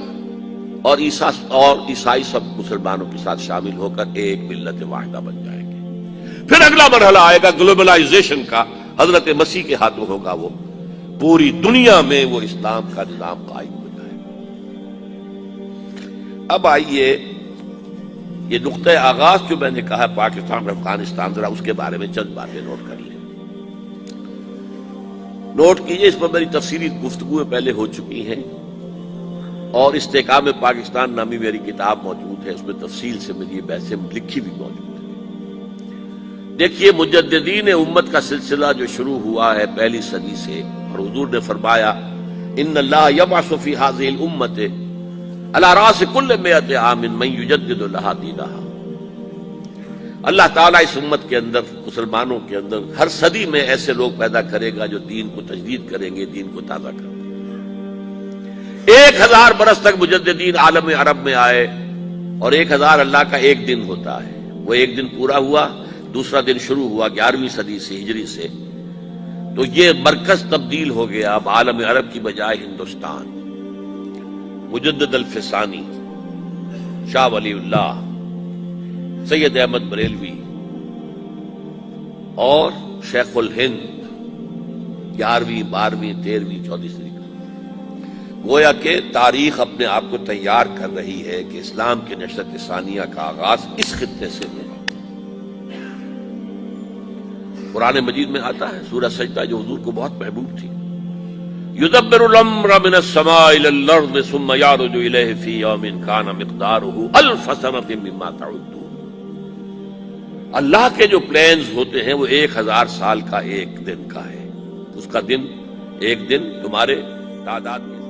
اور عیسائی سب مسلمانوں کے ساتھ شامل ہو کر ایک ملت واحدہ بن جائیں گے۔ پھر اگلا مرحلہ آئے گا گلوبلائزیشن کا، حضرت مسیح کے ہاتھوں ہوگا، وہ پوری دنیا میں وہ اسلام کا نظام قائم ہو جائے گا۔ اب آئیے یہ نقطۂ آغاز جو میں نے کہا پاکستان اور افغانستان، ذرا اس کے بارے میں چند باتیں نوٹ کر لیں، نوٹ کیجئے، اس پر میری تفصیلی گفتگو پہلے ہو چکی ہیں، اور استحکام پاکستان نامی میری کتاب موجود ہے، اس میں تفصیل سے میری یہ بحثیں لکھی بھی موجود ہے۔ دیکھیے، مجددین امت کا سلسلہ جو شروع ہوا ہے پہلی صدی سے، اور حضور نے فرمایا ان اللہ یبعث فی ہذہ الامۃ علی راس کل مئۃ عام من یجدد لہا دینہا، اللہ تعالیٰ اس امت کے اندر، مسلمانوں کے اندر ہر صدی میں ایسے لوگ پیدا کرے گا جو دین کو تجدید کریں گے، دین کو تازہ کریں گے۔ 1000 برس تک مجددین عالم عرب میں آئے، اور 1000 اللہ کا ایک دن ہوتا ہے، وہ ایک دن پورا ہوا، دوسرا دن شروع ہوا 11ویں صدی سے ہجری سے، تو یہ مرکز تبدیل ہو گیا، اب عالم عرب کی بجائے ہندوستان۔ مجدد الفسانی، شاہ ولی اللہ، سید احمد بریلوی اور شیخ الہند 11ویں 12ویں 13ویں 14ویں صدی کا، گویا کہ تاریخ اپنے آپ کو تیار کر رہی ہے کہ اسلام کی نشرت ثانیہ کا آغاز اس خطے سے ہوگا۔ قرآن مجید میں آتا ہے سورہ سجدہ جو حضور کو بہت محبوب تھی، یدبر الامر من السماء الى الارض ثم يعرج الیہ فی یوم کان مقدارہ الف سنۃ مما تعدون۔ اللہ کے جو پلانز ہوتے ہیں وہ 1000 سال کا ایک دن کا ہے، اس کا دن ایک دن تمہارے تعداد میں